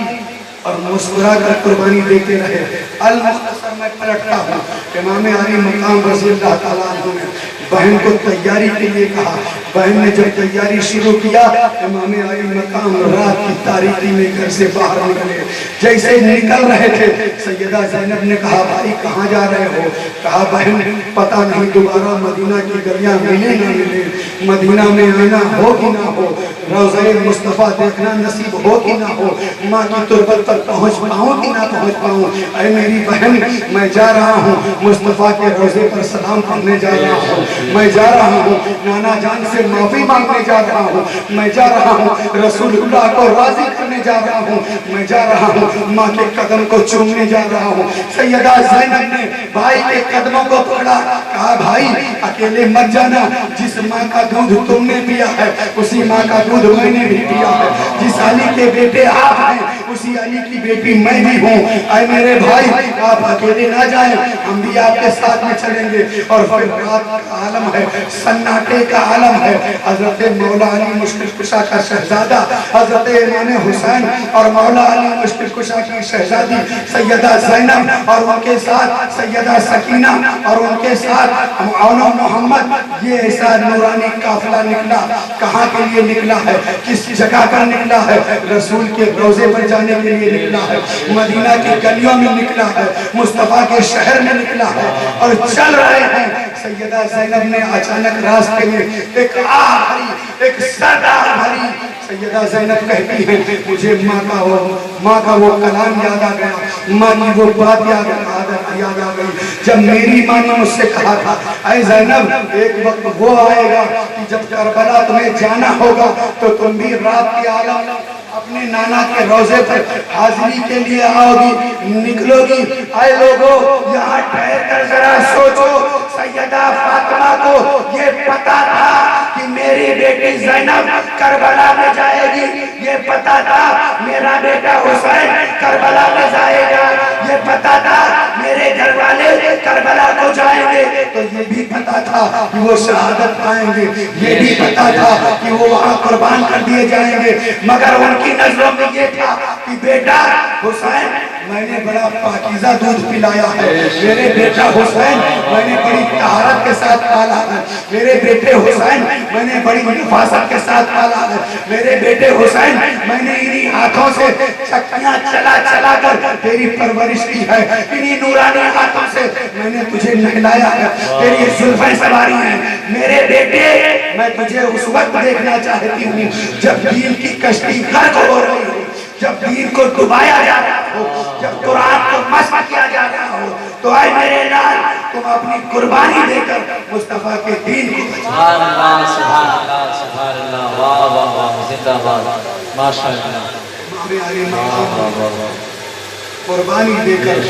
اور مسکرا کر قربانی دیتے رہے۔ المختصر میں پلٹتا ہوں، امام علی مقام رضی اللہ تعالیٰ عنہ نے بہن کو تیاری کے لیے کہا۔ بہن نے جب تیاری شروع کیا امام علی مقام رات کی تاریکی میں گھر سے باہر نکلے۔ جیسے نکل رہے تھے سیدہ زینب نے کہا بھائی کہاں جا رہے ہو؟ کہا بہن پتہ نہیں دوبارہ مدینہ کی گلیاں ملے نہ ملے، مدینہ میں آنا ہو کہ نہ ہو، روضہ مصطفیٰ دیکھنا نصیب ہو کہ نہ ہو، ماں کی تربت پر پہنچ پاؤں کہ نہ پہنچ پاؤں۔ اے میری بہن میں جا رہا ہوں مصطفیٰ کے روضے پر سلام پڑھنے جا رہا ہوں، میں جا رہا ہوں نانا جان سے معافی مانگنے جا رہا ہوں، میں جا رہا ہوں رسول اللہ کو راضی کرنے جا رہا ہوں، میں جا رہا ہوں ماں کے قدم کو چومنے جا رہا ہوں۔ سیدہ زینب نے بھائی کے قدموں کو پکڑا، کہا بھائی اکیلے مت جانا، جس ماں کا دودھ تم نے پیا ہے اسی ماں کا دودھ میں نے بھی پیا ہے، جس علی کے بیٹے آپ ہیں اسی علی کی بیٹی میں بھی ہوں۔ اے میرے بھائی آپ اکیلے نہ جائیں، ہم بھی آپ کے ساتھ میں چلیں گے۔ اور پھر رات کا عالم ہے، سناٹے کا عالم ہے، حضرت مولا علی مشکل کشا کا شہزادہ حضرت امام حسین اور مولا علی مشکل کشا کی شہزادی سیدہ زینب اور ان کے ساتھ سیدہ سکینہ اور ان کے ساتھ اونو محمد، یہ ایسا نورانی قافلہ نکلا۔ کہاں کے لیے نکلا ہے؟ کس جگہ پر نکلا ہے؟ رسول کے روضے پر جانے کے لیے نکلا ہے، مدینہ کی گلیوں میں نکلا ہے، مصطفیٰ کے شہر میں نکلا ہے اور چل رہے ہیں۔ سیدہ زینب نے اچانک راستے میں ایک آہ بھری، ایک صدا بھری، سیدہ زینب کہتی ہیں مجھے ماں کا وہ کلام یاد آ گیا، ماں کی وہ بات یاد آ گئی جب میری ماں نے مجھ سے کہا تھا اے زینب ایک وقت وہ آئے گا کہ جب کربلا تمہیں جانا ہوگا تو تم بھی رات کے عالم اپنے نانا کے روضے پر حاضری کے لیے آؤ گی، نکلو گی۔ اے لوگو یہاں ٹھہر کر ذرا سوچو، سیدہ فاطمہ کو یہ پتا تھا کہ میری بیٹی زینب کربلا میں جائے گی، یہ پتا تھا میرا بیٹا حسین کربلا میں جائے گا، یہ پتا تھا میرے گھر والے کربلا کو جائیں گے، تو یہ بھی پتا تھا کہ وہ شہادت پائیں گے، یہ بھی پتا تھا کہ وہ وہاں قربان کر دیے جائیں گے، مگر ان کی نظروں میں یہ تھا کہ بیٹا حسین میں نے بڑا پاکیزہ دودھ پلایا ہے، میرے بیٹا حسین میں نے بڑی طہارت کے ساتھ پالا ہے، میرے بیٹے حسین میں نے بڑی نفاست کے ساتھ پالا ہے، میرے بیٹے حسین میں نے انہی ہاتھوں سے چکیاں چلا چلا کر تیری پرورش کی ہے، انہی نورانی ہاتھوں سے میں نے تجھے نہلایا ہے، تیری زلفیں سواری ہیں۔ میرے بیٹے میں تجھے اس وقت دیکھنا چاہتی ہوں جب دین کی کشتی غرق ہو رہی ہو، جب دین کو ڈبایا جا رہا ہو، جب قرآن کو مسخ کیا جا رہا ہو، تو آئے میرے لال تم اپنی قربانی دے کر مصطفیٰ کے دین کو بچا۔ سبحان اللہ سبحان اللہ سبحان اللہ، واہ واہ واہ، زندہ باد، ماشاء اللہ، امام علی واہ مقام واہ واہ واہ، قربانی دے کر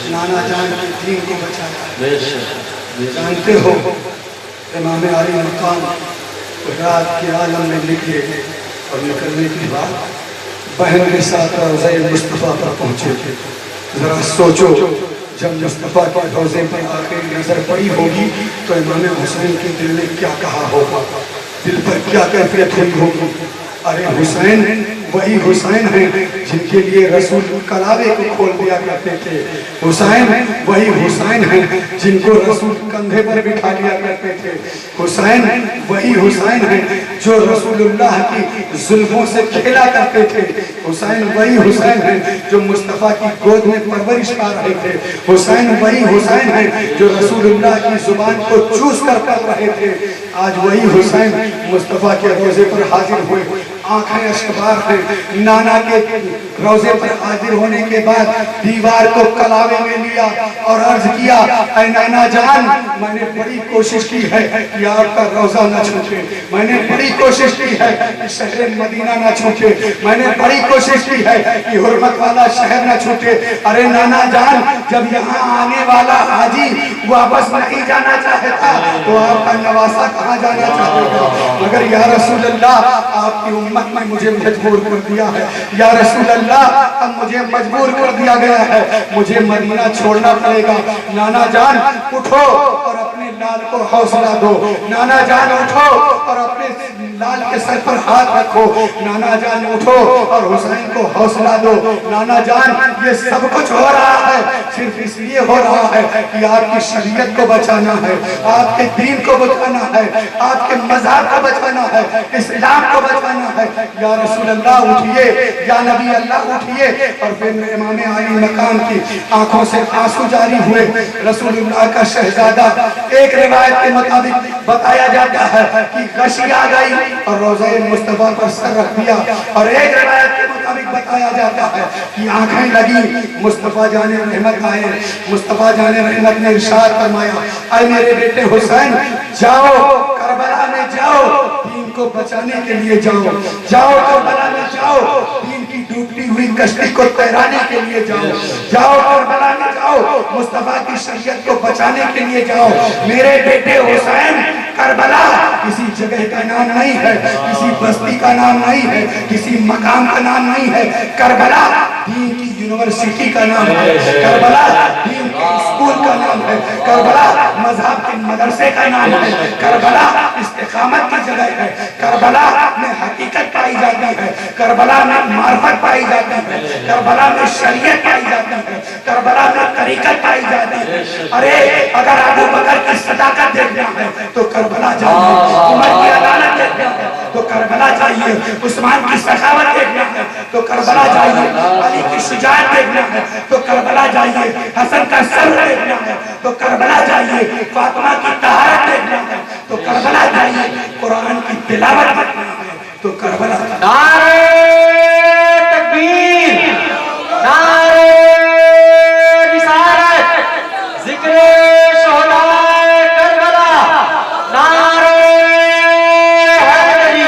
نانا جان کے دین کو بچایا۔ بے شک بے شک، جانتے ہو امام علی مقام رات کے عالم میں نکلے اور نکلنے کے بعد بہن کے ساتھ روضہ مصطفیٰ پر پہنچے تھے۔ ذرا سوچو جب مصطفیٰ کے روضے پر آخری نظر پڑی ہوگی تو امام حسین کے دل نے کیا کہا ہوگا، دل پر کیا کیفیت ہوئی ہوگی۔ ارے حسین وہی حسین ہیں جن کے لیے رسول کلابے کو کھول دیا کرتے تھے، حسین وہی حسین ہیں جن کو رسول کندھے پر بٹھا لیا کرتے تھے، حسین وہی حسین ہیں جو رسول اللہ کی ظلموں سے کھیلا کرتے تھے، حسین وہی حسین ہیں جو مصطفیٰ کی گود میں پرورش پا رہے تھے، حسین وہی حسین ہیں جو رسول اللہ کی زبان کو چوس کر پڑھ رہے تھے۔ آج وہی حسین مصطفیٰ کے روضے پر حاضر ہوئے، آنکھیں اشکبار ہیں۔ نانا کے روضے پر حاضر ہونے کے بعد دیوار کو کلاوے میں لیا اور عرض کیا، اے نانا جان میں نے بڑی کوشش کی ہے کہ آپ کا روضہ نہ چھوٹے، میں نے بڑی کوشش کی ہے کہ شہر مدینہ نہ چھوٹے، میں نے بڑی کوشش کی ہے کہ حرمت والا شہر نہ چھوٹے۔ ارے نانا جان جب یہاں آنے والا حاجی واپس نہیں جانا چاہتا تو آپ کا نواسہ کہاں جانا چاہے گا؟ مگر یا رسول اللہ آپ کی امت میں مجھے مجبور کر دیا ہے، یا رسول اللہ اب مجھے مجبور کر دیا گیا ہے، مجھے مدینہ چھوڑنا پڑے گا۔ نانا جان اٹھو اور اپنے لال کو حوصلہ دو، نانا جان اٹھو اور اپنے لال کے سر پر ہاتھ رکھو، نانا جان اٹھو اور حسین کو حوصلہ دو۔ نانا جان یہ سب کچھ ہو رہا ہے صرف اس لیے ہو رہا ہے کہ آپ کی شریعت کو بچانا ہے، آپ کے دین کو بچانا ہے، آپ کے مذہب کو بچانا ہے، اسلام کو بچانا ہے۔ یا رسول اللہ اٹھئے، یا نبی اللہ اٹھئے۔ اور پھر امام علی مقام کی آنکھوں سے آنسو جاری ہوئے۔ رسول اللہ کا شہزادہ ایک روایت کے مطابق بتایا جاتا ہے کہ غشی آ گئی اور روضہ مصطفیٰ پر سر رکھ دیا، اور ایک روایت کے مطابق بتایا جاتا ہے کہ آنکھیں لگی۔ مصطفیٰ جان رحمت آئے، مصطفیٰ جان رحمت نے ارشاد فرمایا، اے میرے بیٹے حسین جاؤ کربلا میں جاؤ، دین کو بچانے کے لیے جاؤ، جاؤ کربلا میں جاؤ، دین کی ڈوبتی ہوئی کشتی کو تیرانے کے لیے جاؤ، جاؤ کربلا میں جاؤ، مصطفیٰ کی شریعت کو بچانے کے لیے جاؤ۔ میرے بیٹے حسین کربلا کسی جگہ کا نام نہیں ہے، کسی بستی کا نام نہیں ہے، کسی مقام کا نام نہیں ہے، کربلا دین کی یونیورسٹی کا نام ہے، کربلا دین کے اسکول کا نام ہے، کربلا مذہب کے مدرسے کا نام ہے، کربلا استقامت کی جگہ ہے، کربلا میں حقیقت پائی جاتی ہے، کربلا میں معرفت پائی جاتی ہے، کربلا میں شریعت پائی جاتی ہے، کربلا میں طریقت پائی جاتی ہے۔ ارے اگر ابو بکر کی صداقت دیکھنا ہے تو کربلا جائیے، عمر کی عدالت دیکھنا ہے تو کربلا جائیے، عثمان کی سخاوت دیکھنا ہے تو کربلا جائیے، علی کی شجاعت دیکھنا ہے تو کربلا جائیے، حسن کا صبر دیکھنا ہے تو کربلا جائیے، فاطمہ کی طہارت دیکھنا ہے تو کربلا جائیے، قرآن کی تلاوت دیکھنا ہے تو کربلا جائیے۔ نعرہ تکبیر، نعرہ رسالت، ذکر شہدائے کربلا، نعرہ حیدری۔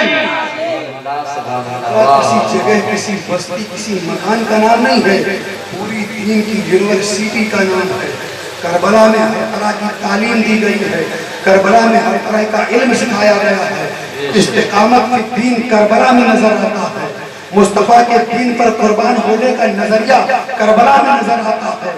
کسی جگہ کسی بستی کسی مکان کا نام نہیں ہے، پوری دین کی یونیورسٹی کا نام ہے۔ کربلا میں ہر طرح کی تعلیم دی گئی ہے، کربلا میں ہر طرح کا علم سکھایا گیا ہے، استقامت کی دین کربلا میں نظر آتا ہے، مصطفیٰ کے دین پر قربان ہونے کا نظریہ کربلا میں نظر آتا ہے،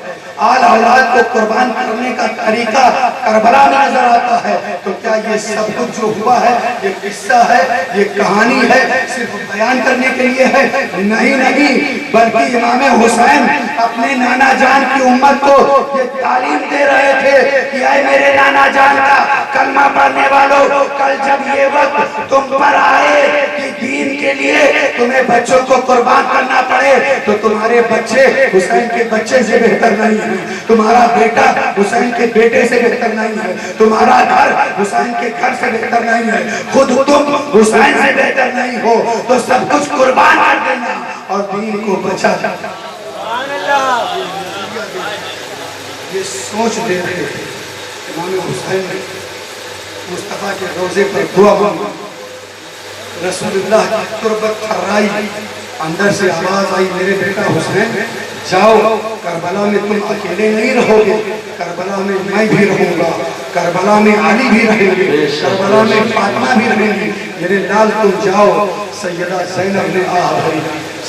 آل اولاد کو قربان کرنے کا طریقہ کربلا میں نظر آتا ہے۔ تو کیا یہ سب کچھ جو ہوا ہے یہ قصہ ہے، یہ کہانی ہے، صرف بیان کرنے کے لیے ہے؟ نہیں نہیں، بلکہ امام حسین اپنے نانا جان کی امت کو یہ تعلیم دے رہے تھے کہ اے میرے نانا جان کا کلمہ پڑھنے والوں، کل جب یہ وقت تم پر آئے کہ دین کے لیے تمہیں بچوں کو قربان کرنا پڑے تو تمہارے بچے حسین کے بچے سے بہتر نہیں ہے، تمہارا بیٹا حسین کے بیٹے سے بہتر نہیں ہے، تمہارا گھر حسین کے گھر سے بہتر نہیں ہے، خود تم حسین سے بہتر نہیں ہو، تو سب کچھ قربان کر دینا اور دین کو بچا۔ یہ سوچ دے رہے تھے امام حسین نے مصطفیٰ کے روزے پر دعا مانگی. رسول اللہ کی تربت تھرائی, اندر سے آواز آئی میرے بیٹا حسین جاؤ, کربلا میں تم اکیلے نہیں رہو گے, کربلا میں میں بھی رہوں گا, کربلا میں علی بھی رہیں گے, کربلا میں فاطمہ بھی رہیں گی, میرے لال تم جاؤ. سیدہ زینب نے آہ بھری,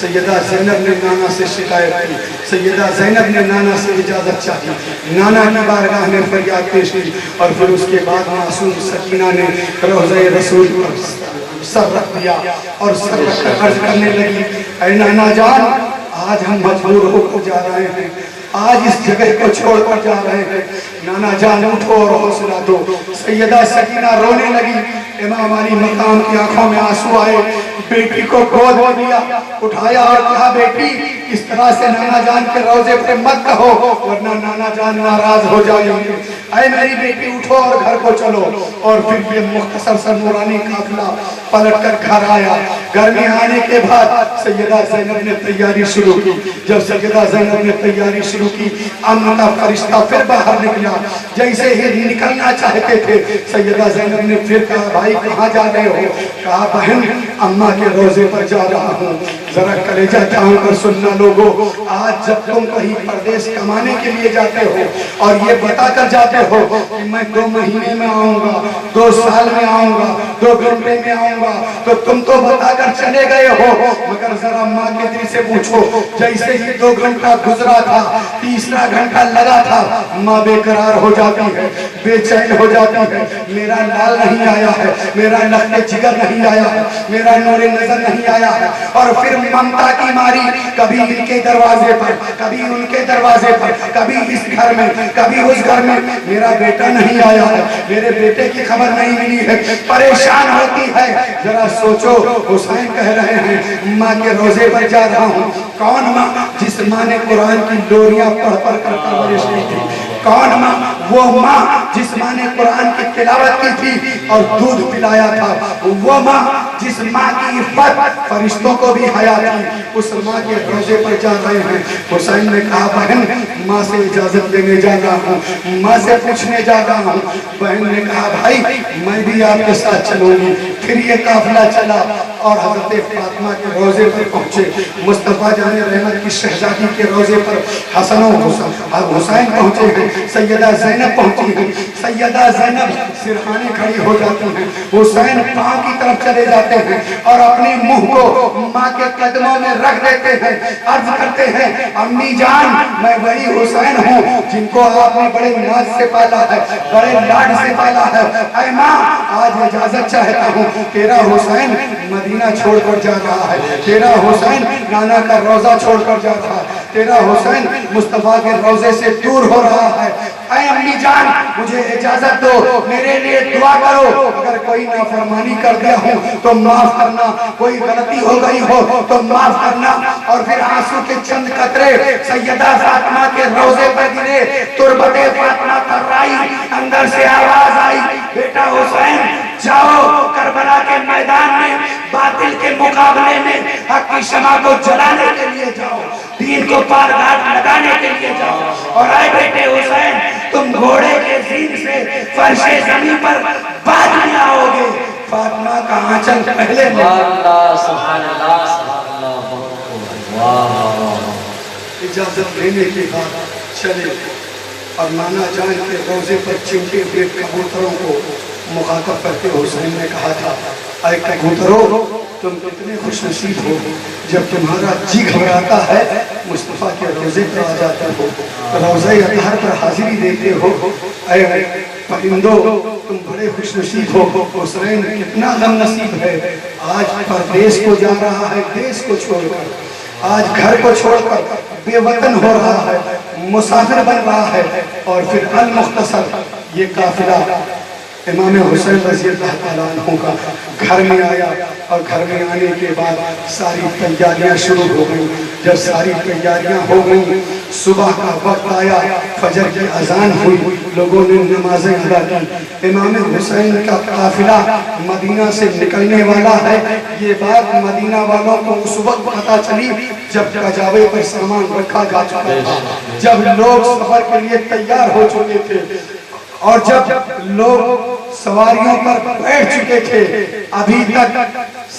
سیدہ زینب نے نانا سے شکایت کی, سیدہ زینب نے نانا سے اجازت چاہی, نانا کی بارگاہ میں فریاد پیش کی, اور پھر اس کے بعد معصوم سکینہ نے روضہ رسول پر سر رکھ دیا اور سر رکھ کر عرض کرنے لگی اے نانا جان آج ہم مجبور ہو کر جا رہے ہیں, آج اس جگہ کو چھوڑ کر جا رہے ہیں, نانا جان اٹھو اور حوصلہ دو. سیدہ سکینہ رونے لگی, امام علی مقام کی آنکھوں میں آنسو آئے, بیٹی کو گود میں لیا, اٹھایا اور کہا بیٹی اس طرح سے نانا جان کے روزے پہ مت کہو ورنہ نانا جان ناراض ہو جائیں گے, اے میری بیٹی اٹھو اور گھر کو چلو. اور پھر یہ مختصر سا نورانی قافلہ پلٹ کر گھر آیا. گھر میں آنے کے بعد سیدہ زینب نے تیاری شروع کی. جب سیدہ زینب نے تیاری شروع کی, امن کا فرشتہ پھر باہر نکلا. جیسے ہی نکلنا چاہتے تھے سیدہ زینب نے پھر کہا بھائی کہاں جا رہے ہو؟ کہا بہن اماں کے روزے پر جا رہا ہوں. ذرا کلیجہ تھام کر سننا لوگوں, آج جب تم کہیں پردیس کمانے کے لیے جاتے ہو اور یہ بتا کر جاتے ہو کہ میں 2 مہینے میں آؤں گا, 2 سال میں آؤں گا, 2 گھنٹے میں آؤں گا, تو تم تو بتا کر چلے گئے ہو, مگر ذرا ماں کے دل سے پوچھو جیسے ہی 2 گھنٹہ گزرا تھا, 3 گھنٹہ لگا تھا, ماں بے قرار ہو جاتی ہے, بے چین ہو جاتی ہے. میرا لال نہیں آیا ہے, میرا لخت جگر نہیں آیا ہے, میرا نور نظر نہیں آیا ہے. اور پھر ممتا کی ماری کبھی ان کے دروازے پر, کبھی ان کے دروازے پر, کبھی اس گھر میں, کبھی اس گھر میں, میرا بیٹا نہیں آیا ہے, میرے بیٹے کی خبر نہیں ملی ہے, پریشان ہوتی ہے. ذرا سوچو, حسین کہہ رہے ہیں ماں کے روزے پر جا رہا ہوں. کون ماں؟ جس ماں نے قرآن کی لوریاں پڑھ پڑھ کر پرورش کی تھی. کون ماں؟ وہ ماں جس ماں نے قرآن کی تلاوت کی تھی اور دودھ پلایا تھا. وہ ماں جس ماں کی عفت فرشتوں کو بھی حیا تھی, اس ماں کے روزے پر جا رہے ہیں. حسین نے کہا بہن ماں سے اجازت لینے جا رہا ہوں, ماں سے پوچھنے جا رہا ہوں. بہن نے کہا بھائی میں بھی آپ کے ساتھ چلوں گی. پھر یہ قافلہ چلا اور حضرت فاطمہ کے روزے پر پہنچے. مصطفیٰ جان رحمت کی شہزادی کے روزے پر حسن و حسین پہنچے ہیں, سیدہ زینب پہنچی ہیں. سیدہ زینب سرحانے کھڑی ہو جاتی ہیں, حسین پاؤں کی طرف چلے جاتے ہیں اور اپنے منہ کو ماں کے قدموں میں رکھ دیتے ہیں, عرض کرتے ہیں امی جان میں وہی حسین ہوں جن کو آپ نے بڑے ناز سے پالا ہے, بڑے لاڈ سے پالا ہے. اے ماں آج اجازت چاہتا ہوں, تیرا حسین مدینہ چھوڑ کر جا رہا ہے, تیرا حسین نانا کا روزہ چھوڑ کر جا رہا ہے, تیرا حسین مصطفیٰ کے روزے سے دور ہو رہا ہے. اے امی جان مجھے اجازت دو, میرے لیے دعا کرو, اگر کوئی نافرمانی کر دیا ہوں تو معاف کرنا, کوئی غلطی ہو گئی ہو تو معاف کرنا. اور پھر آنسو کے چند قطرے سیدہ فاطمہ کے روزے پر گرے. تربت فاطمہ تھرائی, اندر سے آواز آئی بیٹا حسین جاؤ کربلا کے میدان میں باطل کے مقابلے میں حق کی شمع کو جلانے کے لیے جاؤ, دین کو پار گھاٹ لگانے کے لیے جاؤ. اور اے بیٹے حسین تم گھوڑے کے زین سے فرش زمین پر بعد میں آؤ گے, فاطمہ کا آنچل پہلے میں. سبحان اللہ سبحان اللہ. اجازت لینے کے بعد چلے اور نانا جان کے روزے پر چمٹے ہوئے کبوتروں کو مخاطب کرتے حسین نے کہا تھا اے کبوتروں تم کتنے خوش نصیب ہو جب تمہارا جی گھبراتا ہے مصطفیٰ کے روزے پر آ جاتے ہو, روزہ اطہار پر حاضری دیتے ہو. اے پرندوں تم بڑے خوش نصیب ہو. حسین کتنا غم نصیب ہے, آج پردیس کو جا رہا ہے, دیس کو چھوڑ کر, آج گھر کو چھوڑ کر بے وطن ہو رہا ہے, مسافر بن رہا ہے. اور پھر المختصر یہ قافلہ امام حسین رضی اللہ تعالیٰ عنہ کا گھر میں آیا اور گھر میں آنے کے بعد ساری تیاریاں شروع ہو گئیں. جب ساری تیاریاں ہو گئیں صبح کا وقت آیا, فجر کی اذان ہوئی, لوگوں نے نمازیں ادا کی. امام حسین کا قافلہ مدینہ سے نکلنے والا ہے. یہ بات مدینہ والوں کو اس وقت پتہ چلی جب کجاوے پر سامان رکھا جا چکا تھا, جب لوگ سفر کے لیے تیار ہو چکے تھے اور جب لوگ سواریوں پر بیٹھ چکے تھے. ابھی تک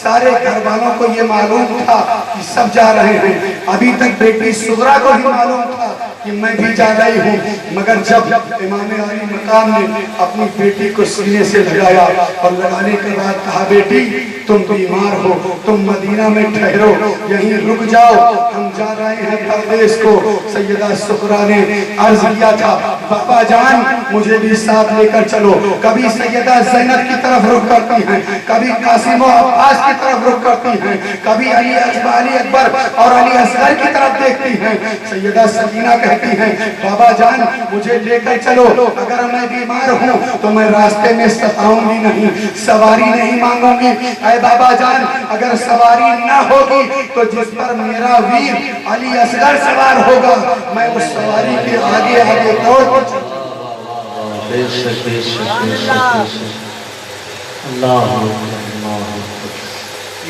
سارے گھر والوں کو یہ معلوم تھا کہ سب جا رہے ہیں. ابھی تک بیٹی صغرا کو ہی معلوم تھا کہ میں بھی جا رہی ہوں. مگر جب امام علی مقام نے اپنی بیٹی کو سینے سے لگایا اور لگانے کے بعد کہا, بیٹی تم بیمار ہو, تم مدینہ میں ٹھہرو, یہیں رک جاؤ, ہم جا رہے ہیں پردیس کو. سیدہ صغرا نے عرض کیا تھا, بابا جان مجھے بھی ساتھ لے کر چلو. کبھی سیدہ زینب کی طرف رخ کرتی ہیں, کبھی قاسم و عباس کی طرف رخ کرتی ہیں, کبھی علی اکبر اور علی اصغر کی طرف دیکھتی ہیں. سیدہ سکینہ کہتی ہیں, بابا جان مجھے لے کر چلو, اگر میں بیمار ہوں تو میں راستے میں ستاؤں گی نہیں, سواری نہیں مانگوں گی. اے بابا جان اگر سواری نہ ہوگی تو جس پر میرا ویر علی اصغر سوار ہوگا میں اس سواری کے آگے آگے دوڑ کر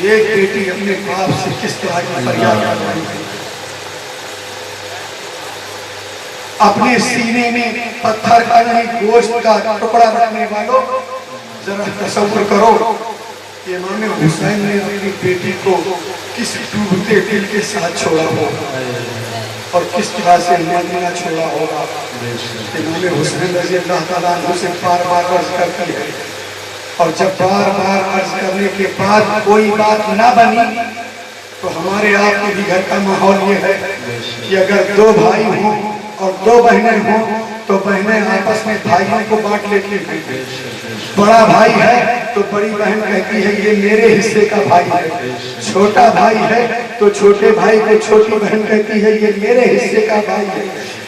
ایک بیٹی اپنے باپ سے کس طرح کی فریاد کر رہی ہے. اپنے سینے میں پتھر کا نہیں گوشت کا ٹکڑا رکھنے والوں, ذرا تصور کرو کہ امام حسین نے اپنی بیٹی کو کس ڈوبتے دل کے ساتھ چھوڑا ہوگا اور کس طرح سے مدینہ چھوڑا ہوگا. امام حسین رضی اللہ تعالیٰ عنہ سے بار بار عرض کرتی ہے, اور جب بار بار عرض کرنے کے بعد کوئی بات نہ بنی تو ہمارے آپ کے بھی گھر کا ماحول یہ ہے کہ اگر دو بھائی ہوں اور دو بہنیں ہوں تو بہنیں آپس میں بھائیوں کو بانٹ لیتی ہیں. بڑا بھائی ہے تو بڑی بہن کہتی ہے یہ میرے حصے کا بھائی ہے, چھوٹا بھائی ہے تو چھوٹے بھائی کو چھوٹی بہن کہتی ہے یہ میرے حصے کا بھائی ہے.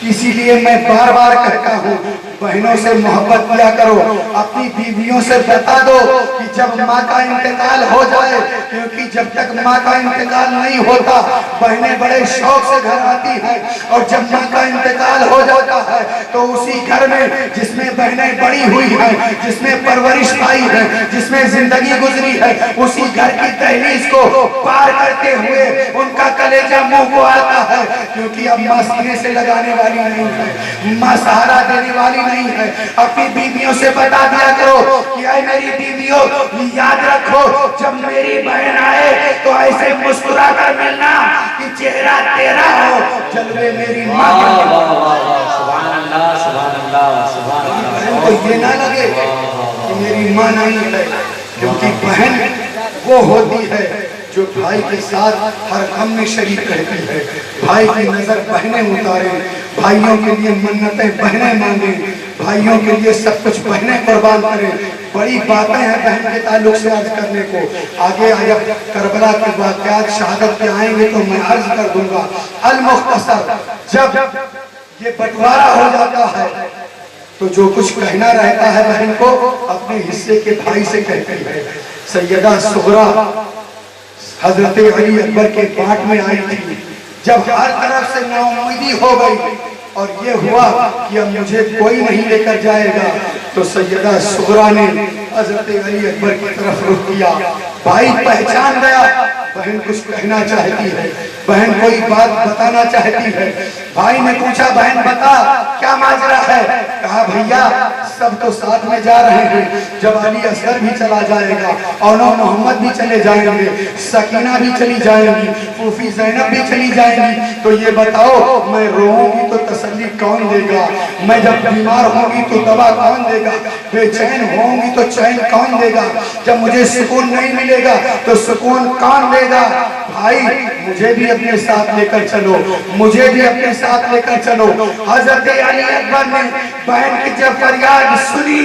اسی لیے میں بار بار کہتا ہوں بہنوں سے محبت کیا کرو, اپنی بیویوں سے بتا دو کہ جب ماں کا انتقال ہو جائے, کیونکہ جب تک ماں کا انتقال نہیں ہوتا بہنیں بڑے شوق سے گھر آتی ہیں, اور جب ماں کا انتقال ہو جاتا ہے تو اسی گھر میں جس میں بہنیں بڑی ہوئی ہیں, جس میں پرورش پائی ہے, جس میں زندگی گزری ہے, اسی گھر کی دہلیز کو پار کرتے ہوئے ان کا کلیجہ منہ کو آتا ہے, کیونکہ اب ماں سینے سے لگانے والی نہیں ہے, ماں سہارا دینے والی نہیں ہے. اپنی بیویوں سے بتا دیا کرو کہ اے میری بیویوں یاد رکھو جب میری بہن آئے تو ایسے مسکرا کر ملنا کہ چہرہ تیرا ہو, جلوے میری ماں کا. سبحان اللہ سبحان اللہ سبحان اللہ. بہن کو یہ نہ لگے کہ میری ماں نہیں ہے, کیونکہ بہن وہ ہوتی ہے جو بھائی کے ساتھ ہر غم میں شریک رہتی ہے. بھائی کی نظر بہنیں اتاریں, بھائیوں کے لیے منتیں بہنیں مانگیں, بھائیوں کے لیے سب کچھ بہنیں قربان کریں. بڑی باتیں ہیں بہن کے تعلق سے عرض کرنے کو, آگے جب کربلا کے واقعات شہادت کے آئیں گے تو میں عرض کر دوں گا. المختصر جب یہ بٹوارا ہو جاتا ہے تو جو کچھ کہنا رہتا ہے بہن کو اپنے حصے کے بھائی سے کہتی ہے. سیدہ صغرا حضرت علی اکبر کے پاٹ میں آئی تھی, جب ہر طرف سے نا امیدی ہو گئی اور یہ ہوا کہ اب مجھے کوئی نہیں لے کر جائے گا, تو سیدہ صغرا نے حضرت علی اکبر کی طرف رخ کیا. بھائی پہچان گیا بہن کچھ کہنا چاہتی ہے, بہن کوئی بات بتانا چاہتی ہے. بھائی نے پوچھا بہن بتا کیا ماجرا ہے؟ کہا بھیا سب تو ساتھ میں جا رہے ہیں, جب علی اصغر بھی چلا جائے گا, اونو محمد بھی چلے جائیں گے, سکینہ بھی چلی جائیں گی, پھوپھی زینب بھی چلی جائیں گی, تو یہ بتاؤ میں روؤں گی تو تسلی کون دے گا, میں جب بیمار ہوں گی تو دوا کون دے گا, بے چین ہوں گی تو چین کون دے گا, جب مجھے سکون نہیں ملے گا تو سکون کون دے گا. بھائی مجھے بھی اپنے ساتھ لے کر چلو, مجھے بھی اپنے ساتھ لے کر چلو. حضرت علی اکبر نے بہن کی جب فریاد سنی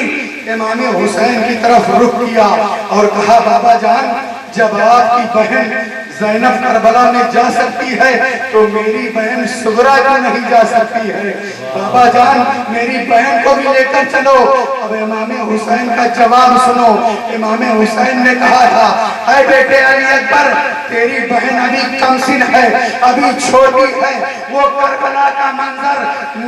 امام حسین کی طرف رخ کیا اور کہا بابا جان جب آپ کی بہن زینب کربلا میں جا سکتی ہے تو میری بہن صغرا کیوں نہیں جا سکتی ہے؟ بابا جان میری بہن کو بھی لے کر چلو۔ اب امام حسین کا جواب سنو۔ امام حسین نے کہا تھا اے بیٹے علی اکبر تیری بہن ابھی کم سن ہے، ابھی چھوٹی ہے، وہ کربلا کا منظر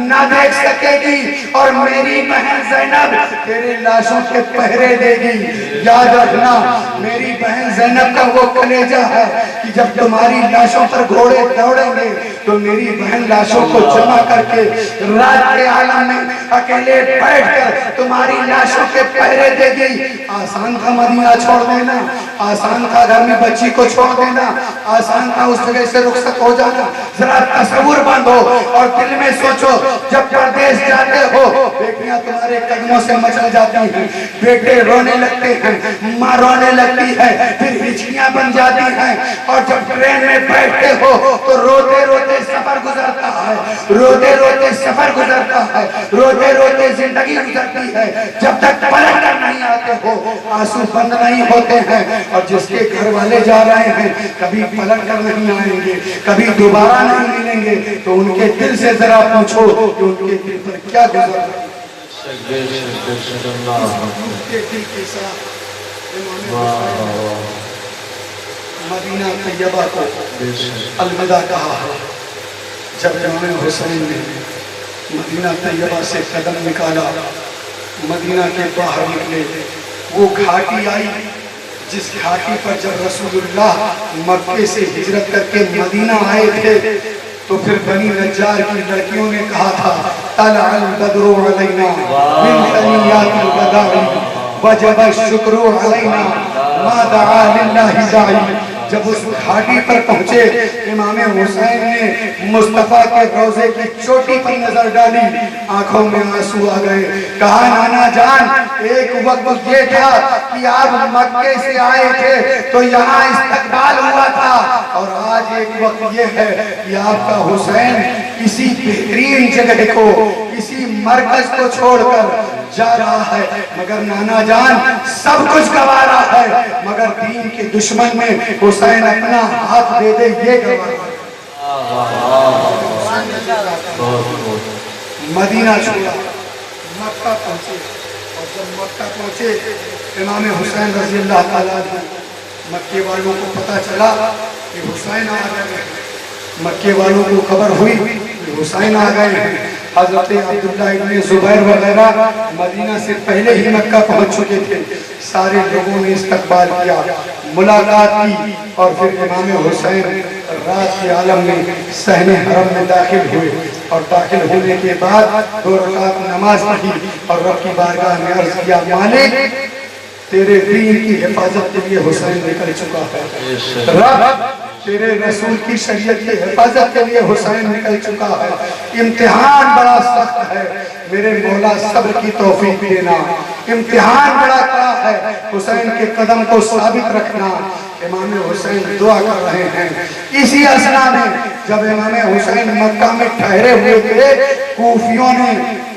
نہ دیکھ سکے گی، اور میری بہن زینب تیرے لاشوں کے پہرے دے گی۔ یاد رکھنا میری بہن زینب کا وہ کلیجہ ہے کہ جب تمہاری لاشوں پر گھوڑے دوڑیں گے تو میری بہن لاشوں کو جمع کر کے رات کے عالم میں اکیلے بیٹھ کر تمہاری لاشوں کے پہرے دے گی۔ آسان تھا مدینہ چھوڑ دینا، آسان تھا گھر میں بچی کو چھوڑ دینا، آسان تھا اس جگہ سے رخصت ہو جانا۔ ذرا تصور باندھو اور دل میں سوچو جب پردیس جاتے ہو بیٹیاں تمہارے قدموں سے مچل جاتی ہیں، بیٹے رونے لگتے ہیں، ماں رونے لگتی ہے، پھر ہچکیاں بن جاتی ہیں، اور جب ٹرین میں بیٹھتے ہو تو روتے روتے سفر گزرتا ہے، روتے روتے سفر گزرتا ہے، روتے روتے زندگی گزرتی ہے، جب تک پلٹ کر نہیں آتے ہو آنسو بند نہیں ہوتے ہیں۔ اور جس کے گھر والے جا رہے ہیں کبھی پلٹ کر نہیں آئیں گے، کبھی دوبارہ نہیں ملیں گے، تو ان کے دل سے ذرا پوچھو کہ ان کے دل پر کیا گزر رہا ہے۔ مدینہ طیبہ کو الوداع کہا ہے۔ جب امام حسین نے مدینہ طیبہ سے قدم نکالا، مدینہ کے باہر نکلے، وہ گھاٹی آئی جس گھاٹی پر جب رسول اللہ مکے سے ہجرت کر کے مدینہ آئے تھے تو پھر بنی نجار کی لڑکیوں نے کہا تھا طلع البدر علینا من ثنیات الوداع وجب الشکر علینا ما دعا للہ داعی۔ جب اس گھاٹی پر پہنچے امام حسین نے مصطفیٰ کے روضے کی چوٹی پر نظر ڈالی، آنکھوں میں آنسو آ گئے۔ کہا نانا جان ایک وقت یہ تھا کہ آپ مکے سے آئے تھے تو یہاں استقبال ہوا تھا، اور آج ایک وقت یہ ہے کہ آپ کا حسین کسی بہترین جگہ کو، کسی مرکز کو چھوڑ کر جا رہا ہے، مگر نانا جان سب کچھ گوارا ہے، مگر دین کے دشمن میں حسین اپنا ہاتھ دے دے یہ گوارا ہے۔ مدینہ چھوڑا، مکہ پہنچے، اور جب مکہ پہنچے امام حسین رضی اللہ تعالیٰ عنہ، مکے والوں کو پتا چلا کہ حسین آ گئے ہیں، مکے والوں کو خبر ہوئی کہ حسین آ گئے ہیں۔ حضرت عبداللہ ابن زبیر وغیرہ مدینہ سے پہلے ہی مکہ پہنچ چکے تھے، سارے لوگوں نے استقبال کیا، ملاقات کی، اور پھر امام حسین رات کے عالم میں صحن حرم میں داخل ہوئے، اور داخل ہونے کے بعد 2 رکعت نماز پڑھی اور رب کی بارگاہ میں عرض کیا مالک تیرے دین کی حفاظت کے لیے حسین نکل چکا ہے، رب تیرے رسول کی شریعت کی حفاظت کے لیے حسین نکل چکا ہے، امتحان بڑا سخت ہے، میرے مولا صبر کی توفیق دینا، امتحان بڑا کڑا ہے، حسین کے قدم کو ثابت رکھنا۔ امام حسین دعا کر رہے ہیں، اسی اسنا میں جب امام حسین مکہ میں ٹھہرے ہوئے تھے کوفیوں نے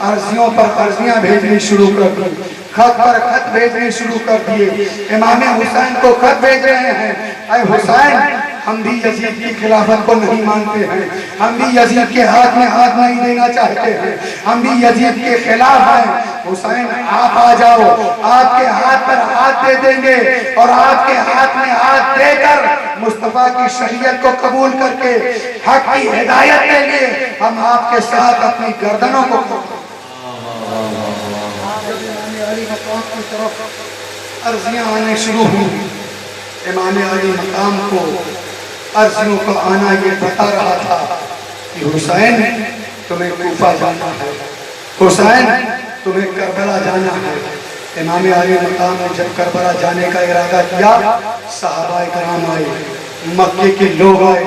عرضیوں پر عرضیاں بھیجنی شروع کر دی، خط پر خط بھیجنے شروع کر دیے، امام حسین کو خط بھیج رہے ہیں اے حسین ہم بھی یزید کی خلافت کو نہیں مانتے ہیں، ہم بھی یزید کے ہاتھ میں ہاتھ نہیں دینا چاہتے ہیں، ہم بھی یزید کے خلاف ہیں، حسین آپ آ جاؤ، آپ کے ہاتھ پر ہاتھ دے دیں گے، اور آپ کے ہاتھ میں ہاتھ دے کر مصطفیٰ کی شریعت کو قبول کر کے حق کی ہدایت کے لیے ہم آپ کے ساتھ اپنی گردنوں کو علی مقام کی طرف عرضیاں آنے شروع ہوئی، امام علی مقام کو عرضیوں کا آنا یہ بتا رہا تھا کہ حسین تمہیں کوفہ جانا ہے، حسین تمہیں کربلا جانا ہے۔ امام علی مقام نے جب کربلا جانے کا ارادہ کیا صحابہ کرام آئے، مکے کے لوگ آئے،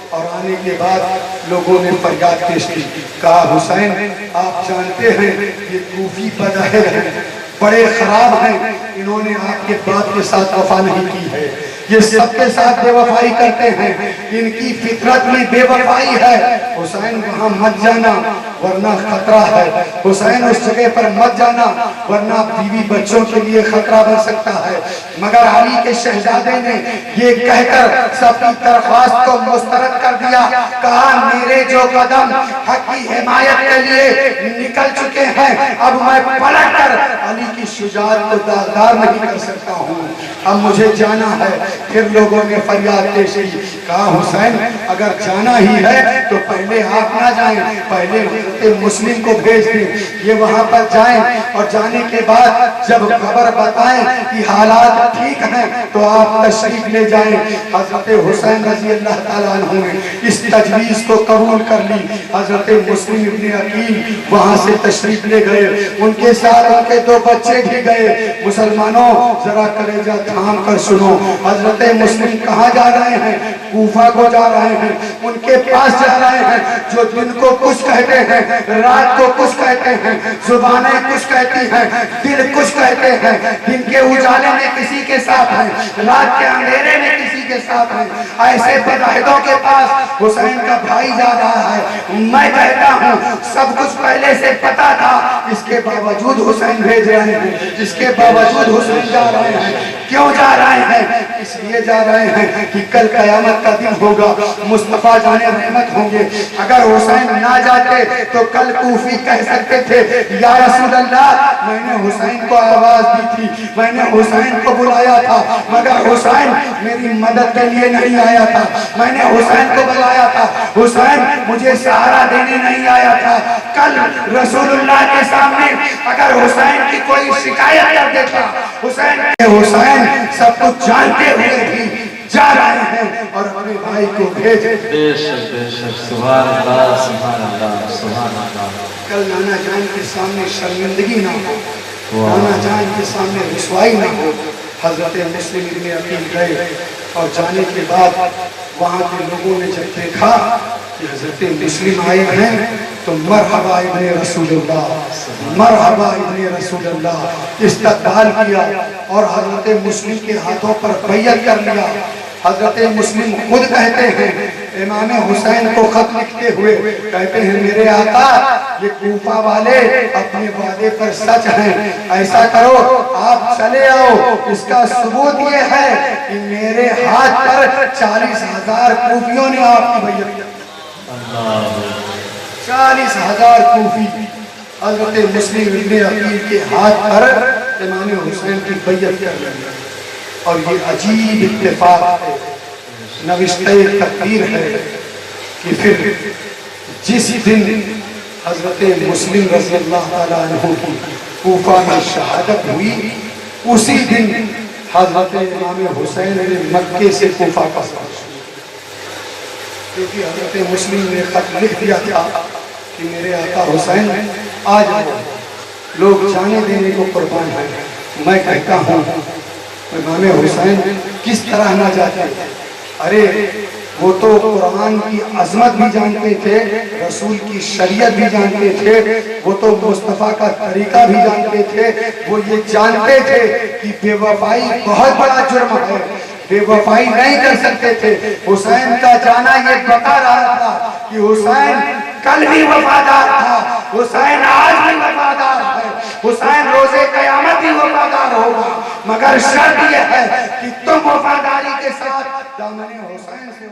اور آنے کے بعد لوگوں نے فریاد پیش کی، کہا حسین آپ جانتے ہیں یہ کوفی بظاہر ہیں، بڑے خراب ہیں، انہوں نے آپ کے بات کے ساتھ وفا نہیں کی ہے، یہ سب کے ساتھ بے وفائی کرتے ہیں، ان کی فطرت میں بے وفائی ہے۔ حسین وہاں مت جانا ورنہ خطرہ ہے، حسین اس جگہ پر مت جانا ورنہ بیوی بچوں کے لیے خطرہ بن سکتا ہے۔ مگر علی کے شہزادے نے یہ کہہ کر سب کی درخواست کو مسترد کر دیا، کہا میرے جو قدم حق کی حمایت کے لیے نکل چکے ہیں، اب میں پلٹ کر علی کی شجاعت کو داغدار نہیں کر سکتا ہوں، اب مجھے جانا ہے۔ پھر لوگوں نے فریاد پیش کی، کہا حسین اگر جانا ہی ہے تو پہلے آپ نہ جائیں، پہلے حضرت مسلم کو بھیج دیں، یہ وہاں پر جائیں اور جانے کے بعد جب خبر بتائیں کہ حالات ٹھیک ہیں تو آپ تشریف لے جائیں۔ حضرت حسین رضی اللہ تعالیٰ عنہ نے اس تجویز کو قبول کر لی۔ حضرت مسلم ابن عقیل وہاں سے تشریف لے گئے، ان کے ساتھ ان کے 2 بچے بھی گئے۔ مسلمانوں ذرا کلیجہ تھام کر سنو، حضرت مسلم کہاں جا رہے ہیں؟ کوفہ کو جا رہے ہیں، ان کے پاس جا رہے ہیں جو دن کو کچھ کہتے ہیں، رات کو کچھ کہتے ہیں، زبانیں کچھ کہتی ہیں، دل کچھ کہتے ہیں، دن کے اجالے میں کسی کے ساتھ ہیں، رات کے اندھیرے میں کسی کے ساتھ ہیں۔ ایسے بدعہدوں کے پاس حسین کا بھائی جا رہا ہے۔ میں کہتا ہوں سب کچھ پہلے سے پتا تھا، اس کے باوجود حسین بھیج رہے ہیں، اس کے باوجود حسین جا رہے ہیں۔ کیوں جا رہے ہیں؟ اس لیے جا رہے ہیں کہ کل قیامت کا دن ہوگا، مصطفیٰ جان رحمت ہوں گے۔ اگر حسین نہ جاتے تو کل کوفی کہہ سکتے تھے یا رسول اللہ میں نے حسین کو آواز دی تھی، میں نے حسین کو بلایا تھا، مگر حسین میری مدد کے لیے نہیں آیا تھا، میں نے حسین کو بلایا تھا، حسین مجھے سہارا دینے نہیں آیا تھا۔ کل رسول اللہ کے سامنے اگر حسین کی کوئی شکایت کر دیتا، حسین سب کچھ جانتے ہوئے بھی جا رہے ہیں اور اپنے بھائی کو بھیجے۔ بے شک سبحان اللہ سبحان اللہ سبحان اللہ۔ کل نانا جان کے سامنے شرمندگی نہ ہو، نانا جان کے سامنے رسوائی نہ ہو۔ حضرت مسلم ابن عقیل گئے اور جانے کے بعد وہاں کے لوگوں نے جب دیکھا کہ حضرت مسلم آئے ہیں تو مرحبا ابن رسول اللہ، مرحبا ابن رسول اللہ استقبال کیا اور حضرت مسلم کے ہاتھوں پر بیعت کر لیا۔ حضرت مسلم خود کہتے ہیں امام حسین کو خط لکھتے ہوئے، کہتے ہیں میرے آقا یہ کوفہ والے اپنے وعدے پر سچ ہیں، ایسا کرو آپ چلے آؤ، اس کا ثبوت یہ ہے کہ میرے ہاتھ پر 40,000 کوفیوں نے آپ کی بیعت کی۔ 40,000 کوفی حضرت مسلم ابن عقیل کے ہاتھ پر امام حسین کی بیعت کر لیں۔ اور یہ عجیب اتفاق ہے، نوشتہ تقدیر ہے کہ پھر جس دن حضرت مسلم رضی اللہ تعالیٰ عنہ کی کوفہ میں شہادت ہوئی، اسی دن حضرت امام حسین نے مکے سے کوفہ کا سفر شروع کیا، کیونکہ حضرت مسلم نے خط لکھ دیا تھا کہ میرے آقا حسین آ جاؤ، لوگ جانے دینے کو قربان ہیں۔ میں کہتا ہوں امام حسین کس طرح نہ جاتے؟ ارے وہ تو قرآن کی عظمت بھی جانتے تھے، رسول کی شریعت بھی جانتے تھے، وہ تو مصطفیٰ کا طریقہ بھی جانتے تھے، وہ یہ جانتے تھے کہ بے وفائی بہت بڑا جرم ہے، بے وفائی نہیں کر سکتے تھے۔ حسین کا جانا یہ بتا رہا تھا کہ حسین کل بھی وفادار تھا، حسین آج بھی وفادار ہے، حسین روز قیامت بھی وفادار ہوگا، مگر شرط یہ ہے کہ تم وفاداری کے ساتھ دامن حسین سے